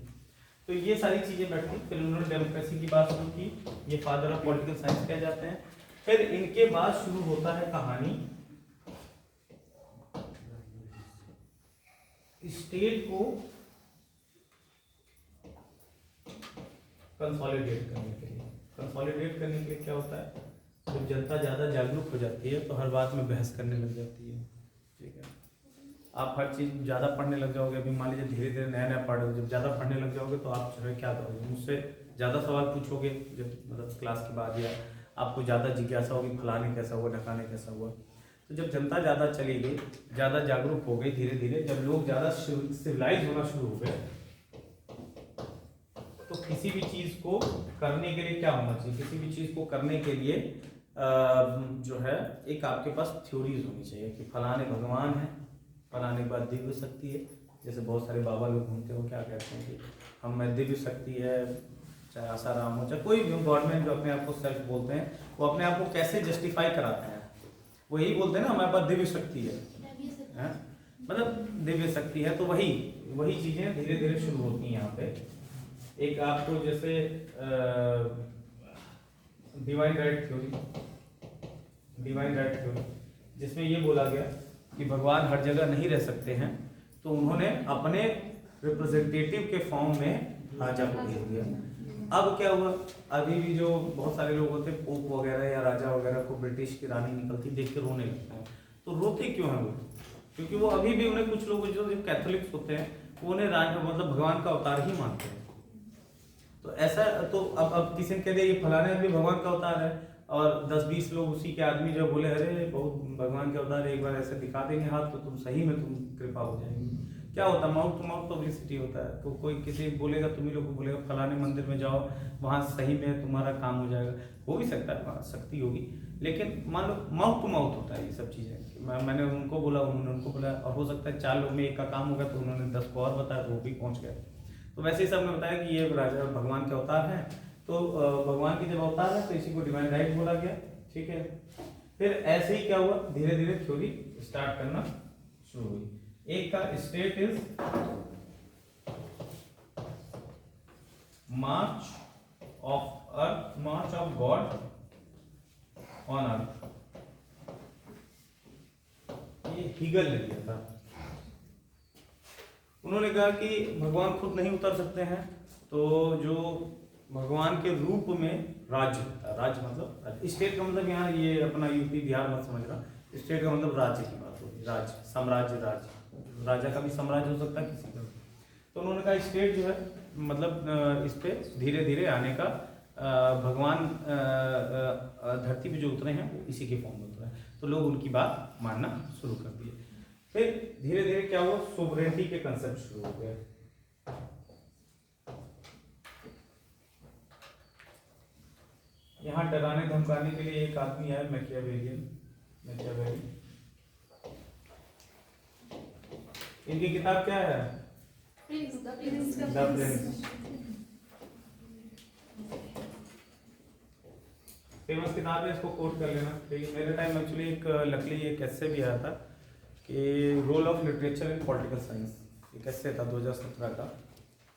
तो ये सारी चीज़ें बैठी। फिर उन्होंने डेमोक्रेसी की बात शुरू की, ये फादर ऑफ पॉलिटिकल साइंस कहे जाते हैं। फिर इनके बाद शुरू होता है कहानी स्टेट को कंसोलिडेट करने के लिए। कंसोलिडेट करने के लिए क्या होता है, जब जनता ज़्यादा जागरूक हो जाती है तो हर बात में बहस करने लग जाती है, ठीक है। आप हर चीज़ ज़्यादा पढ़ने लग जाओगे, अभी मान लीजिए धीरे धीरे नया नया पढ़ोगे, जब ज़्यादा पढ़ने लग जाओगे तो आप जो है क्या करोगे, मुझसे ज़्यादा सवाल पूछोगे जब मतलब क्लास के बाद, या आपको ज़्यादा जिज्ञासा होगी फलाने कैसा हुआ ढकाने कैसा हुआ। तो जब जनता ज़्यादा चली गई, ज़्यादा जागरूक हो गई, धीरे धीरे जब लोग ज़्यादा सिविलाइज होना शुरू हो गए तो किसी भी चीज़ को करने के लिए क्या होना चाहिए, किसी भी चीज़ को करने के लिए जो है एक आपके पास थ्योरीज होनी चाहिए कि फलाने भगवान है, फलाने के बाद दिव्य शक्ति है। जैसे बहुत सारे बाबा लोग घूमते हो क्या कहते हैं कि हम में दिव्य शक्ति है, चाहे आसाराम हो चाहे कोई भी गवर्नमेंट जो अपने आप को सेल्फ बोलते हैं वो अपने आप को कैसे जस्टिफाई कराते हैं, वो यही बोलते हैं ना हमारे पास दिव्य शक्ति है, मतलब दिव्य शक्ति है। तो वही चीज़ें धीरे धीरे शुरू होती हैं यहाँ पे। एक आपको जैसे डिवाइन राइट थ्योरी जिसमें ये बोला गया कि भगवान हर जगह नहीं रह सकते हैं, तो उन्होंने अपने रिप्रेजेंटेटिव के फॉर्म में राजा को भेज दिया। अब क्या हुआ, अभी भी जो बहुत सारे लोग होते हैं पोप वगैरह या राजा वगैरह को ब्रिटिश की रानी निकलती देख के रोने लगते हैं। तो रोते क्यों हैं वो, क्योंकि वो अभी भी उन्हें कुछ लोग जो कैथोलिक्स होते हैं वो उन्हें मतलब भगवान का अवतार ही मानते हैं। तो ऐसा तो अब किसी ने कह दिया ये फलाने भी भगवान का अवतार है, और 10-20 लोग उसी के आदमी जो बोले अरे बहुत भगवान के अवतार है, एक बार ऐसे दिखा देंगे हाथ तो तुम सही में तुम कृपा हो जाएंगी। क्या होता है, माउथ टू माउथ पब्लिसिटी होता है। तो कोई किसी बोलेगा, तुम्ही लोग को बोलेगा फलाने मंदिर में जाओ वहाँ सही में तुम्हारा काम हो जाएगा, हो भी सकता है शक्ति होगी, लेकिन मान लो माउथ टू माउथ होता है ये सब चीज़ें। मैंने उनको बोला, उन्होंने उनको बोला, और हो सकता है 4 लोग में एक का काम होगा तो उन्होंने 10 को और बताया तो वो भी पहुँच गए। तो वैसे ही सबने बताया कि ये राजा भगवान के अवतार हैं। तो भगवान की जब अवतार है तो इसी को डिवाइन राइट बोला गया, ठीक है। फिर ऐसे ही क्या हुआ, धीरे धीरे थ्योरी स्टार्ट करना शुरू हुई। एक का state is March of God on earth, ये हीगल ने दिया था। उन्होंने कहा कि भगवान खुद नहीं उतर सकते हैं, तो जो भगवान के रूप में राज्य होता है, राज्य मतलब स्टेट का मतलब यहाँ ये अपना यूपी बिहार मत समझना, स्टेट का मतलब राज्य की बात होगी, राज्य साम्राज्य, राज्य राजा का भी साम्राज्य हो सकता है किसी का। तो उन्होंने कहा स्टेट जो है मतलब इस पे धीरे धीरे आने का, भगवान धरती पे जो उतरे हैं वो इसी के फॉर्म में उतरे हैं, तो लोग उनकी बात मानना शुरू कर दिए। फिर धीरे धीरे क्या हुआ, सोवरेनिटी के कंसेप्ट शुरू हो गए। यहाँ डराने धमकाने के लिए एक आदमी है मैकियावेली। इनकी किताब क्या है, द प्रिंस। फेमस किताब है, इसको कोट कर लेना। मेरे टाइम एक्चुअली एक लकली एक ऐसे भी आया था कि role of literature in political science, एक ऐसे था 2017 का,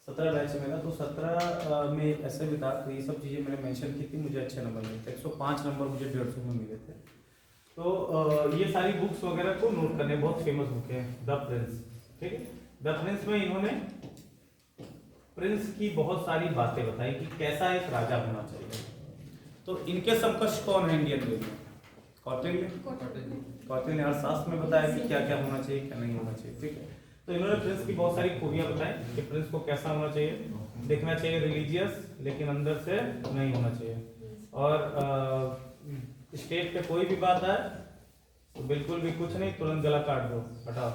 17 बैच में था। तो 17 में ऐसे भी था, तो ये सब चीज़ें मैंने मेंशन की थी, मुझे अच्छे नंबर मिले थे, 105 नंबर मुझे 150 में मिले थे। तो ये सारी बुक्स वगैरह को नोट करने, बहुत फेमस बुक है द प्रिंस, ठीक है। द प्रिंस में इन्होंने प्रिंस की बहुत सारी बातें बताई कि कैसा एक राजा होना चाहिए। तो इनके समकक्ष कौन है इंडियन में, कौटिल्य ने अर्थशास्त्र में बताया कि क्या क्या होना चाहिए क्या नहीं होना चाहिए, ठीक है। तो इन्होंने प्रिंस की बहुत सारी खूबियां बताई कि प्रिंस को कैसा होना चाहिए। दिखना चाहिए रिलीजियस, लेकिन अंदर से नहीं होना चाहिए। और स्टेज पे कोई भी बात आए तो बिल्कुल भी कुछ नहीं, तुरंत गला काट दो, हटाओ,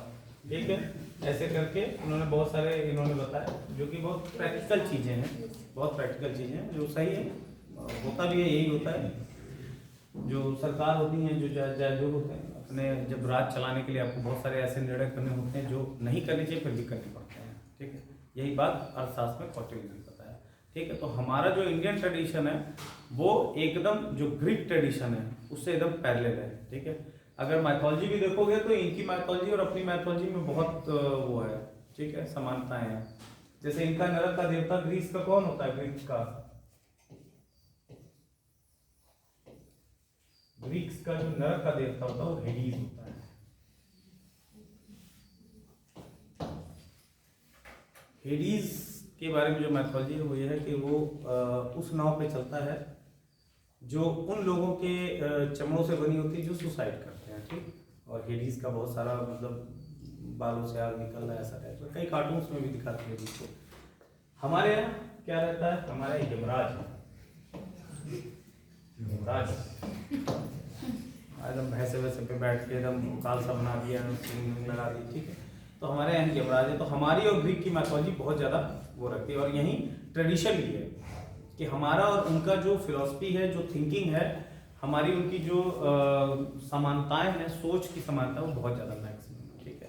ठीक है। ऐसे करके उन्होंने बहुत सारे बताया, जो कि बहुत प्रैक्टिकल चीज़ें हैं, बहुत प्रैक्टिकल चीज़ें हैं, जो सही है, होता भी है, यही होता है। जो सरकार होती हैं, जो जज होते हैं, अपने जब राज चलाने के लिए आपको बहुत सारे ऐसे निर्णय करने होते हैं जो नहीं करने चाहिए, फिर भी करने पड़ते हैं, ठीक है। यही बात अर्थशास्त्र में कौटिल्य ने बताया, ठीक है। तो हमारा जो इंडियन ट्रेडिशन है वो एकदम जो ग्रीक ट्रेडिशन है उससे एकदम पैरेलल है, ठीक है। अगर माइथोलॉजी भी देखोगे तो इनकी माइथोलॉजी और अपनी माइथोलॉजी में बहुत वो है, ठीक है, समानताएं हैं। जैसे इनका नरक का देवता ग्रीस का कौन होता है? ग्रीक्स का जो नरक का देवता होता है वो हेडीज होता है। हेडीज के बारे में जो मैथोलॉजी है वो ये है कि वो उस नाव पे चलता है जो उन लोगों के चमड़ों से बनी होती है जो सुसाइड करते हैं, ठीक। और हेडीज का बहुत सारा मतलब बालों से आग निकल रहा है, ऐसा टाइप का, कई कार्टून्स में भी दिखाते हैं हेडीज को। हमारे यहाँ क्या रहता है? हमारे यमराज एकदम भैंसे वैसे पे बैठ के एकदम काल सा बना दिया, लगा दी, ठीक है। तो हमारे यहाँ यमराज है। तो हमारी और ग्रीक की मैथोलॉजी बहुत ज़्यादा वो रखती है, और यही ट्रेडिशन भी है कि हमारा और उनका जो फिलॉसफी है, जो थिंकिंग है, हमारी उनकी जो समानताएं हैं, सोच की समानता, वो बहुत ज़्यादा मैक्सिमम, ठीक है।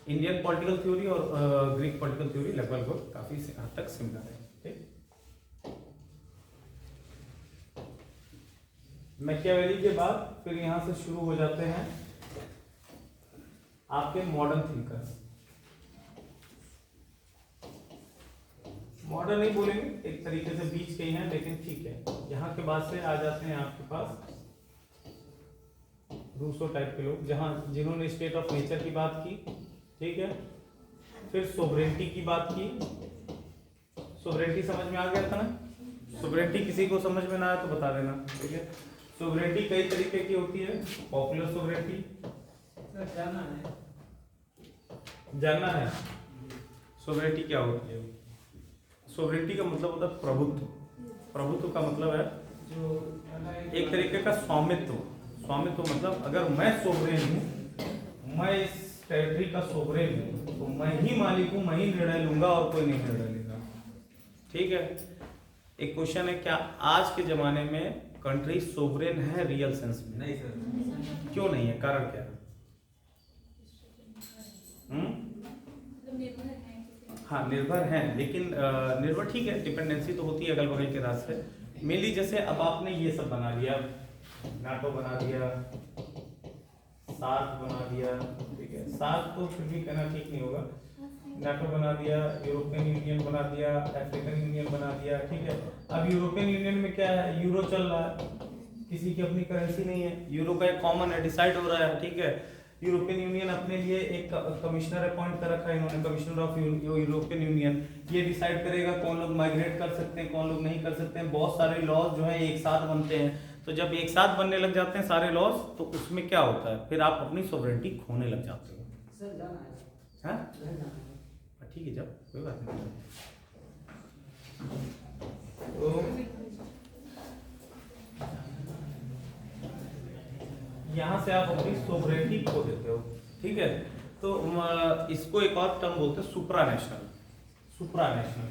इंडियन पॉलिटिकल थ्योरी और ग्रीक पॉलिटिकल थ्योरी लगभग काफ़ी हद तक सिमिलर है, ठीक। मैकियावेली के बाद फिर यहाँ से शुरू हो जाते हैं आपके मॉडर्न थिंकर्स। मॉडर्न नहीं बोलेंगे, एक तरीके से बीच के ही हैं, लेकिन ठीक है। यहाँ के बाद से आ जाते हैं आपके पास रूसो टाइप के लोग, जिन्होंने स्टेट ऑफ नेचर की बात की, ठीक है। फिर सोवरेनिटी की बात की। सोवरेनिटी समझ में आ गया था ना? सोवरेनिटी किसी को समझ में ना आया तो बता देना, ठीक है। सोवरेनिटी कई तरीके की होती है। पॉपुलर सोवरेनिटी जानना है सोवरेनिटी क्या होती है? सोवरेनिटी का मतलब होता है प्रभुत्व। प्रभुत्व का मतलब है एक तरीके का स्वामित्व। स्वामित्व मतलब अगर मैं सोवरेन हूँ, मैं इस टेरिटरी का सोवरेन हूँ, तो मैं ही मालिक हूँ, मैं ही निर्णय लूंगा और कोई नहीं निर्णय लेगा, ठीक है। एक क्वेश्चन है, क्या आज के जमाने में कंट्री सोवरेन है रियल सेंस में? नहीं सर। क्यों नहीं है? कारण क्या है? हाँ, निर्भर हैं, लेकिन निर्भर ठीक है, डिपेंडेंसी तो होती है अगल बगल के रास्ते। मेनली जैसे अब आपने ये सब बना लिया, नाटो बना दिया, सार्क बना दिया, ठीक है। सार्क तो फिर भी कहना ठीक नहीं होगा। नाटो बना दिया, यूरोपियन यूनियन बना दिया, अफ्रीकन यूनियन बना दिया, ठीक है। अब यूरोपियन यूनियन में क्या है? यूरो चल रहा है, किसी की अपनी करेंसी नहीं है, यूरो का एक कॉमन है, डिसाइड हो रहा है, ठीक है। यूरोपियन यूनियन अपने लिए एक कमिश्नर अपॉइंट कर रखा है इन्होंने, कमिश्नर ऑफ यूरोपियन यूनियन। ये डिसाइड करेगा कौन लोग माइग्रेट कर सकते हैं, कौन लोग नहीं कर सकते हैं। बहुत सारे लॉज जो है एक साथ बनते हैं, तो जब एक साथ बनने लग जाते हैं सारे लॉज, तो उसमें क्या होता है? फिर आप अपनी सोवरेनिटी खोने लग जाते हो। ठीक है, जब कोई बात नहीं। तो यहाँ से आप अपनी सोवरेनिटी खो देते हो, ठीक है। तो इसको एक और टर्म बोलते हैं सुप्रा नेशनल। सुप्रा नेशनल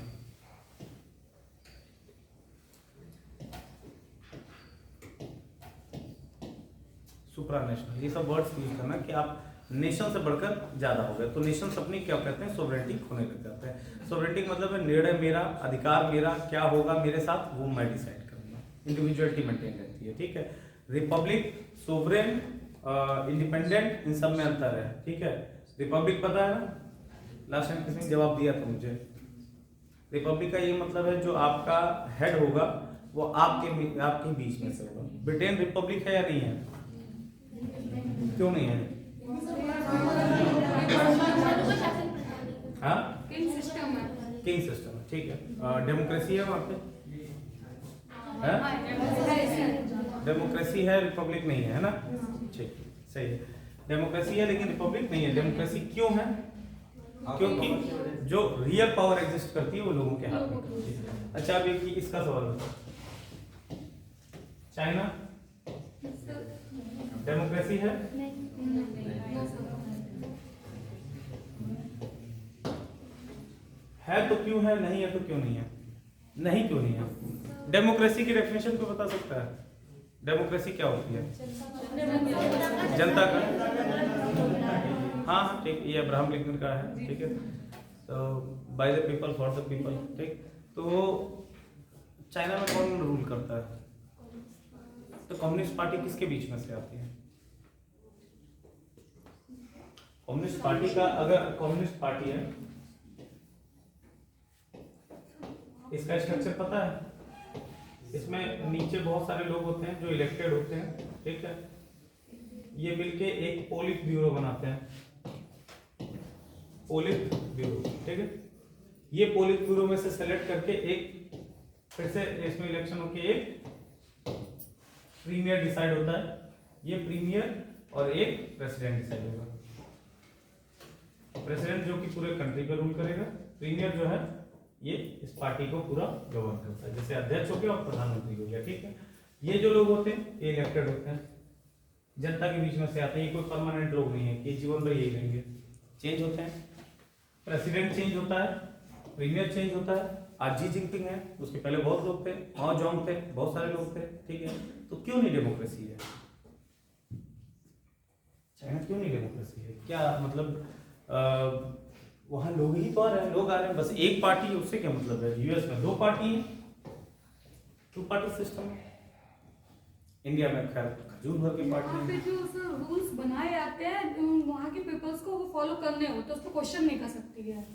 सुप्रा नेशनल, ये सब वर्ड्स यूज करना कि आप नेशन से बढ़कर ज्यादा हो गए। तो नेशन अपनी क्या कहते हैं? सोवरेनिटी खोने लग जाते हैं। सोवरेनिटी मतलब है निर्णय मेरा, अधिकार मेरा, क्या होगा मेरे साथ वो मैं डिसाइड करूंगा। इंडिविजुअलिटी मेंटेन रहती है, ठीक है। रिपब्लिक, सोवरेन, इंडिपेंडेंट, इन सब में अंतर है, ठीक है। रिपब्लिक पता है ना? लास्ट टाइम किसी ने जवाब दिया था मुझे। रिपब्लिक का ये मतलब है जो आपका हेड होगा वो आपके बीच में से होगा। ब्रिटेन रिपब्लिक है या नहीं है? क्यों नहीं है? हाँ, किंग सिस्टम, ठीक है। डेमोक्रेसी है वहाँ पे? डेमोक्रेसी है, रिपब्लिक नहीं है ना? ठीक, सही है। डेमोक्रेसी है लेकिन रिपब्लिक नहीं है। डेमोक्रेसी क्यों है? क्योंकि जो रियल पावर एग्जिस्ट करती है वो लोगों के हाथ में होती है। अच्छा अब एक इसका सवाल बताओ, चाइना डेमोक्रेसी है? है तो क्यों है, नहीं है तो क्यों नहीं है? नहीं क्यों नहीं है? डेमोक्रेसी की डेफिनेशन को बता सकता है? डेमोक्रेसी क्या होती है? जनता का, हाँ हाँ ठीक, ये अब्राहम लिंकन का है, ठीक है। तो bye the people for the people, ठीक। तो चाइना में कौन रूल करता है? तो कम्युनिस्ट पार्टी किसके बीच में से आती है? कम्युनिस्ट पार्टी का, अगर कम्युनिस्ट पार्टी है, इसका स्ट्रक्चर पता है? इसमें नीचे बहुत सारे लोग होते हैं जो इलेक्टेड होते हैं, ठीक है। ये मिलके एक पोलिट ब्यूरो बनाते हैं, पोलिट ब्यूरो, ठीक है। ये पोलिट ब्यूरो में से सेलेक्ट करके एक, फिर से इसमें इलेक्शन होके एक प्रीमियर डिसाइड होता है। ये प्रीमियर और एक प्रेसिडेंट डिसाइड होगा। प्रेसिडेंट जो कि पूरे कंट्री पर रूल करेगा, प्रीमियर जो है ये इस पार्टी को पूरा गवर्न करता है, जैसे अध्यक्ष हो गया और प्रधानमंत्री हो गया, ठीक है। ये जो लोग होते हैं ये इलेक्टेड होते हैं, जनता के बीच में से आते हैं। ये कोई परमानेंट लोग नहीं है कि जीवन भर यही रहेंगे, चेंज होते हैं। प्रेसिडेंट चेंज होता है, प्रीमियर चेंज होता है। आज जी जिनपिंग है, उसके पहले बहुत लोग थे, माओ जोंग थे, बहुत सारे लोग थे, ठीक है। तो क्यों नहीं डेमोक्रेसी है चाइना? क्यों नहीं डेमोक्रेसी है? क्या मतलब वहां लोग ही तो आ रहे हैं, लोग आ रहे हैं, बस एक पार्टी है, उससे क्या मतलब है? यूएस में 2 पार्टी है, 2 पार्टी सिस्टम है। इंडिया में खैर खजूर भर की पार्टी वहाँ पे है। जो सर रूल्स बनाए जाते हैं वहाँ के पीपल्स को वो फॉलो करने हो तो उसको क्वेश्चन नहीं कर सकती है।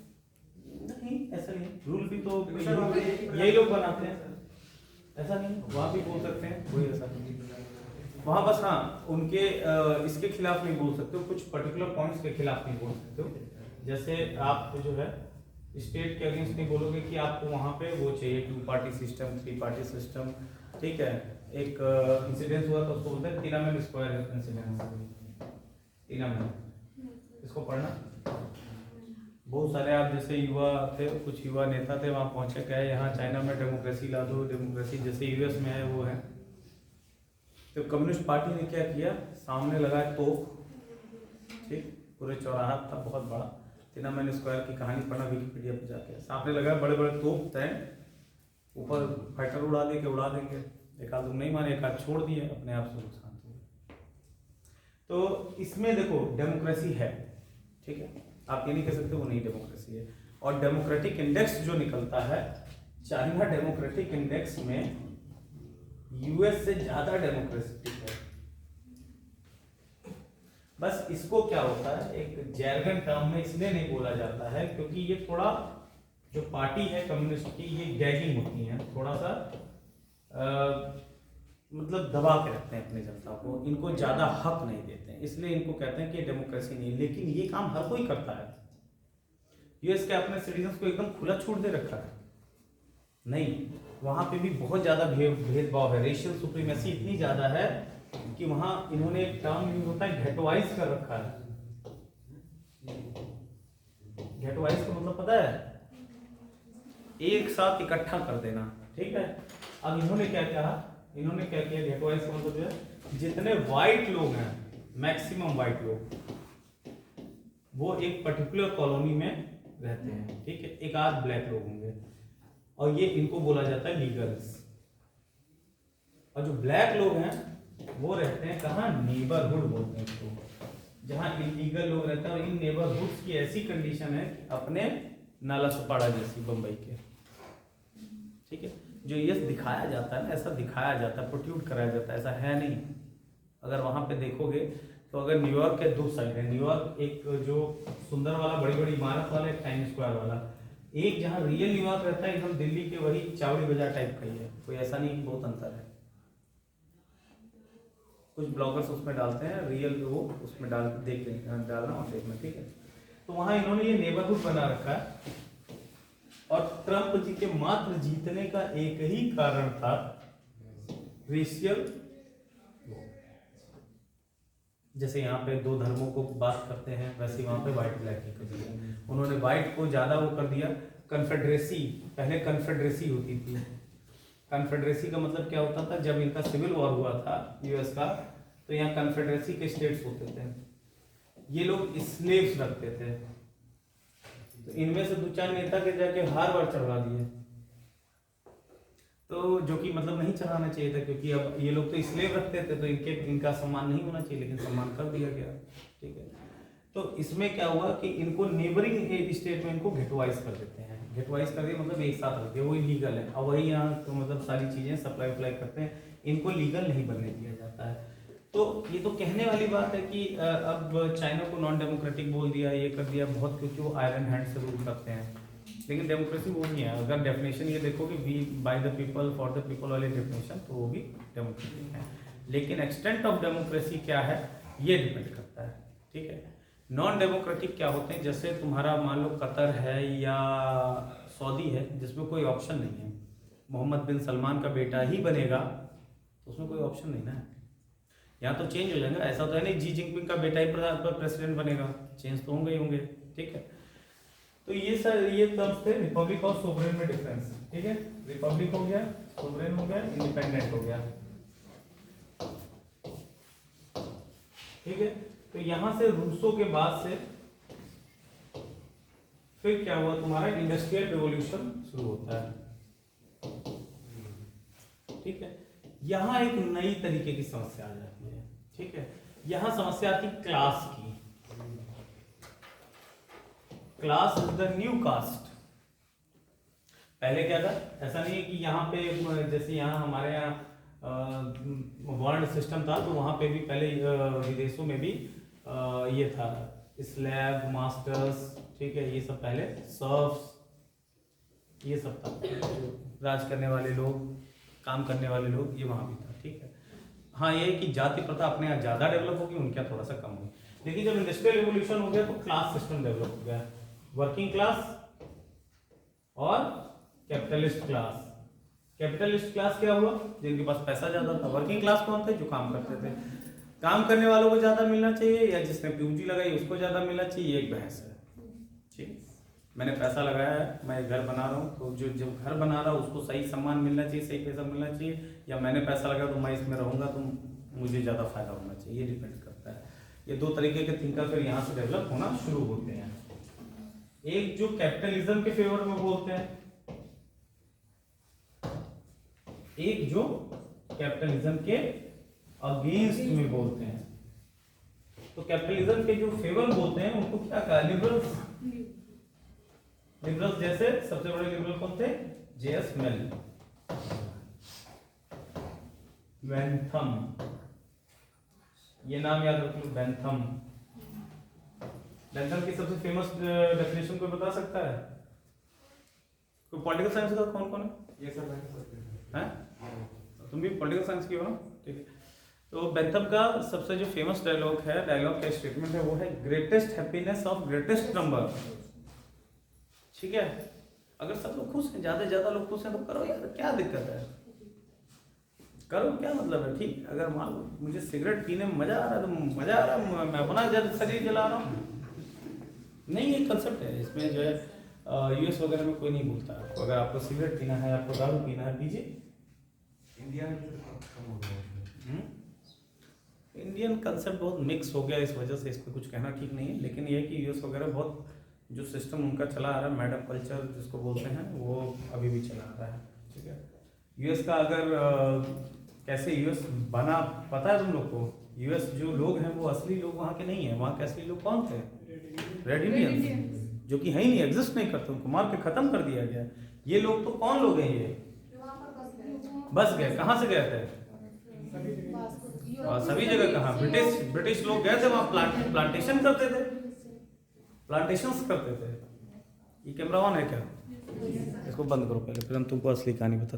नहीं ऐसा नहीं, रूल भी तो यही लोग बनाते हैं, ऐसा नहीं। वहाँ भी बोल सकते हैं, कोई ऐसा नहीं। वहाँ बस हाँ उनके इसके खिलाफ नहीं बोल सकते हो, कुछ पर्टिकुलर पॉइंट्स के खिलाफ नहीं बोल सकते हो। जैसे आप जो है स्टेट के अगेंस्ट नहीं बोलोगे कि आपको वहाँ पे वो चाहिए 2 पार्टी सिस्टम, 3 पार्टी सिस्टम, ठीक है। एक इंसिडेंस हुआ तो उसको बोलते हैं तिनानमेन स्क्वायर इंसिडेंस। तिनानमेन इसको पढ़ना, बहुत सारे आप जैसे युवा थे, कुछ युवा नेता थे, वहाँ पहुँचे, कहे यहाँ चाइना में डेमोक्रेसी ला दो, डेमोक्रेसी जैसे यूएस में है वो है। तो कम्युनिस्ट पार्टी ने क्या किया, सामने लगाया तोप, ठीक, पूरे चौराहा था बहुत बड़ा, तिनानमेन स्क्वायर की कहानी पढ़ना विकिपीडिया पे जाके, सामने लगा बड़े बड़े तोप तय, ऊपर फाइटर उड़ा देंगे, एक आध नहीं माने, एक आध छोड़ दिए, अपने आप से नुकसान हो गया। तो इसमें देखो डेमोक्रेसी है, ठीक है, आप ये नहीं कह सकते वो नहीं डेमोक्रेसी है। और डेमोक्रेटिक इंडेक्स जो निकलता है, चाइना डेमोक्रेटिक इंडेक्स में यूएस से ज्यादा डेमोक्रेटिक है। बस इसको क्या होता है, एक जैर्गन टर्म में इसलिए नहीं बोला जाता है क्योंकि ये थोड़ा जो पार्टी है कम्युनिस्ट की, ये गैगिंग होती है, थोड़ा सा मतलब दबा के रखते हैं अपनी जनता को, इनको ज्यादा हक नहीं देते हैं, इसलिए इनको कहते हैं कि डेमोक्रेसी नहीं। लेकिन ये काम हर कोई करता है। यूएस के अपने सिटीजन को एकदम खुला छूट दे रखा है? नहीं, वहां पे भी बहुत ज्यादा भेदभाव है, रेशियल सुप्रीमेसी इतनी ज्यादा है कि वहां इन्होंने एक टर्म यूज होता है घेटवाइज कर रखा है। घेटवाइज का मतलब पता है? एक साथ इकट्ठा कर देना, ठीक है। अब इन्होंने क्या किया, घेटवाइज का मतलब जो है जितने व्हाइट लोग हैं, मैक्सिमम व्हाइट लोग, वो एक पर्टिकुलर कॉलोनी में रहते हैं, ठीक है, एक आध ब्लैक लोग होंगे, और ये इनको बोला जाता है लीगल्स। और जो ब्लैक लोग हैं वो रहते हैं कहाँ, नेबरहुड बोलते हैं इसको, जहाँ इलीगल लोग रहते हैं। और इन नेबरहुड्स की ऐसी कंडीशन है कि अपने नाला सुपाड़ा जैसी बम्बई के, ठीक है, जो ये दिखाया जाता है ना, ऐसा दिखाया जाता है, प्रोट्यूट कराया जाता है, ऐसा है नहीं। अगर वहां पे देखोगे तो अगर न्यूयॉर्क के 2 साइड है, न्यूयॉर्क एक जो सुंदर वाला बड़ी बड़ी इमारत वाला, एक टाइम स्क्वायर वाला, एक जहाँ रियल न्यूयॉर्क रहता है एकदम दिल्ली के वही चावड़ी बाजार टाइप का ही है, कोई ऐसा नहीं, बहुत अंतर है। कुछ ब्लॉगर्स उसमें डालते हैं रियल, वो उसमें डाल देख डालना और देखना, ठीक है। तो वहां इन्होंने ये नेबरहुड बना रखा है। और ट्रंप जी के मात्र जीतने का एक ही कारण था रेशियल, जैसे यहाँ पे दो धर्मों को बात करते हैं, वैसे वहाँ पे वाइट ब्लैक की कर दिया। उन्होंने वाइट को ज़्यादा वो कर दिया। कन्फेडरेसी, पहले कन्फेडरेसी होती थी। कन्फेडरेसी का मतलब क्या होता था, जब इनका सिविल वॉर हुआ था यूएस का, तो यहाँ कन्फेडरेसी के स्टेट्स होते थे। ये लोग स्लेव्स रखते थे, तो इनमें से 2-4 नेता के जाके हार्वर्ड चढ़वा दिए, तो जो कि मतलब नहीं चढ़ाना चाहिए था, क्योंकि अब ये लोग तो स्लेव रखते थे, तो इनका सम्मान नहीं होना चाहिए, लेकिन सम्मान कर दिया गया। ठीक है, तो इसमें क्या हुआ कि इनको नेबरिंग स्टेट में इनको गेटवाइज कर देते हैं। गेटवाइज कर दिया मतलब एक साथ रख दिया, वो इलीगल है। अब वही यहाँ तो मतलब सारी चीज़ें सप्लाई उप्लाई करते हैं, इनको लीगल नहीं बनने दिया जाता है। तो ये तो कहने वाली बात है कि अब चाइना को नॉन डेमोक्रेटिक बोल दिया, ये कर दिया बहुत, क्योंकि वो आयरन हैंड से रूल करते हैं। लेकिन डेमोक्रेसी वो नहीं है। अगर डेफिनेशन ये देखो कि we by the people for the people वाली डेफिनेशन, तो वो भी डेमोक्रेटिक है। लेकिन एक्सटेंट ऑफ डेमोक्रेसी क्या है, ये डिपेंड करता है। ठीक है, नॉन डेमोक्रेटिक क्या होते हैं, जैसे तुम्हारा मान लो कतर है या सऊदी है, जिसमें कोई ऑप्शन नहीं है। मोहम्मद बिन सलमान का बेटा ही बनेगा, तो उसमें कोई ऑप्शन नहीं ना है। यहाँ तो चेंज हो जाएगा, ऐसा तो है नहीं जी जिनपिंग का बेटा ही प्रेसिडेंट बनेगा, चेंज तो होंगे ही होंगे। ठीक है, तो ये टर्म्स थे रिपब्लिक और सोवरेन में डिफरेंस। ठीक है, रिपब्लिक हो गया, सोवरेन हो गया, इंडिपेंडेंट हो गया। ठीक है, तो यहां से रूसों के बाद से फिर क्या हुआ, तुम्हारा इंडस्ट्रियल रिवॉल्यूशन शुरू होता है। ठीक है, यहां एक नई तरीके की समस्या आ जाती है। ठीक है, यहां समस्या आती क्लास की। Class is the new caste. पहले क्या था, ऐसा नहीं है कि यहाँ पे जैसे यहाँ हमारे यहाँ वर्ण सिस्टम था, तो वहाँ पे भी पहले विदेशों में भी ये था स्लैब मास्टर्स। ठीक है, ये सब पहले सर्व्स, ये सब था, राज करने वाले लोग, काम करने वाले लोग, ये वहाँ भी था। ठीक है, हाँ ये कि जाति प्रथा अपने यहाँ ज़्यादा डेवलप होगी, उनके यहाँ थोड़ा सा कम होगी। लेकिन जब इंडस्ट्रियल रिवोल्यूशन हो गया तो क्लास सिस्टम डेवलप हो गया, वर्किंग क्लास और कैपिटलिस्ट क्लास। कैपिटलिस्ट क्लास क्या हुआ, जिनके पास पैसा ज्यादा था। वर्किंग क्लास कौन थे, जो काम करते थे। काम करने वालों को ज्यादा मिलना चाहिए या जिसने पूंजी लगाई उसको ज्यादा मिलना चाहिए, एक बहस है। ठीक, मैंने पैसा लगाया है, मैं घर बना रहा हूँ, तो जो घर बना रहा है उसको सही सम्मान मिलना चाहिए, सही पैसा मिलना चाहिए, या मैंने पैसा लगाया तो मैं इसमें रहूंगा तो मुझे ज्यादा फायदा होना चाहिए, ये डिपेंड करता है। ये दो तरीके के थिंकर फिर यहाँ से डेवलप होना शुरू होते हैं। एक जो कैपिटलिज्म के फेवर में बोलते हैं, एक जो कैपिटलिज्म के अगेंस्ट में बोलते हैं। तो कैपिटलिज्म के जो फेवर बोलते हैं उनको क्या कहा, लिबरल्स। लिबरल्स जैसे सबसे बड़े लिबरल कौन थे, जेएस मिल, बेंथम, ये नाम याद रख लो, बेंथम। बेंथम की सबसे फेमस डेफिनेशन कोई बता सकता है, कोई पॉलिटिकल साइंस का कौन कौन है, ये सब है। तुम भी पॉलिटिकल साइंस की हो ना, ठीक है। तो बेंथम का सबसे जो फेमस डायलॉग है, डायलॉग का स्टेटमेंट है, वो है greatest happiness of greatest number. ठीक है, अगर सब लोग खुश हैं, ज्यादा से ज्यादा लोग खुश हैं, तो करो यार, क्या दिक्कत है, करो, क्या मतलब है। ठीक, अगर मान लो मुझे सिगरेट पीने में मजा आ रहा है तो मजा आ रहा है, मैं अपना शरीर जला रहा हूँ, नहीं, ये कंसेप्ट है। इसमें जो है यूएस वगैरह में कोई नहीं बोलता आपको, अगर आपको सिगरेट पीना है, आपको दारू पीना है, पीजिए। इंडिया में कम हो गया। इंडियन कंसेप्ट बहुत मिक्स हो गया, इस वजह से इस पर कुछ कहना ठीक नहीं है। लेकिन ये है कि यूएस वगैरह बहुत जो सिस्टम उनका चला आ रहा है, मैडम कल्चर जिसको बोलते हैं, वो अभी भी चला आ रहा है। ठीक है, यूएस का अगर कैसे यूएस बना पता है तुम लोग को, यूएस जो लोग हैं वो असली लोग वहाँ के नहीं है। वहाँ के असली लोग कौन थे, रेड इंडियंस, जो कि है ही नहीं, एग्जिस्ट नहीं करते, उनको मार के खत्म कर दिया गया। ये लोग तो कौन लोग हैं, ये बस गए, कहाँ से गए थे, सभी जगह। कहाँ, ब्रिटिश लोग गए थे वहाँ, प्लांटेशन करते थे, प्लांटेशंस करते थे। ये कैमरा ऑन है क्या, इसको बंद करो पहले, फिर हम तुमको असली कहानी बताते।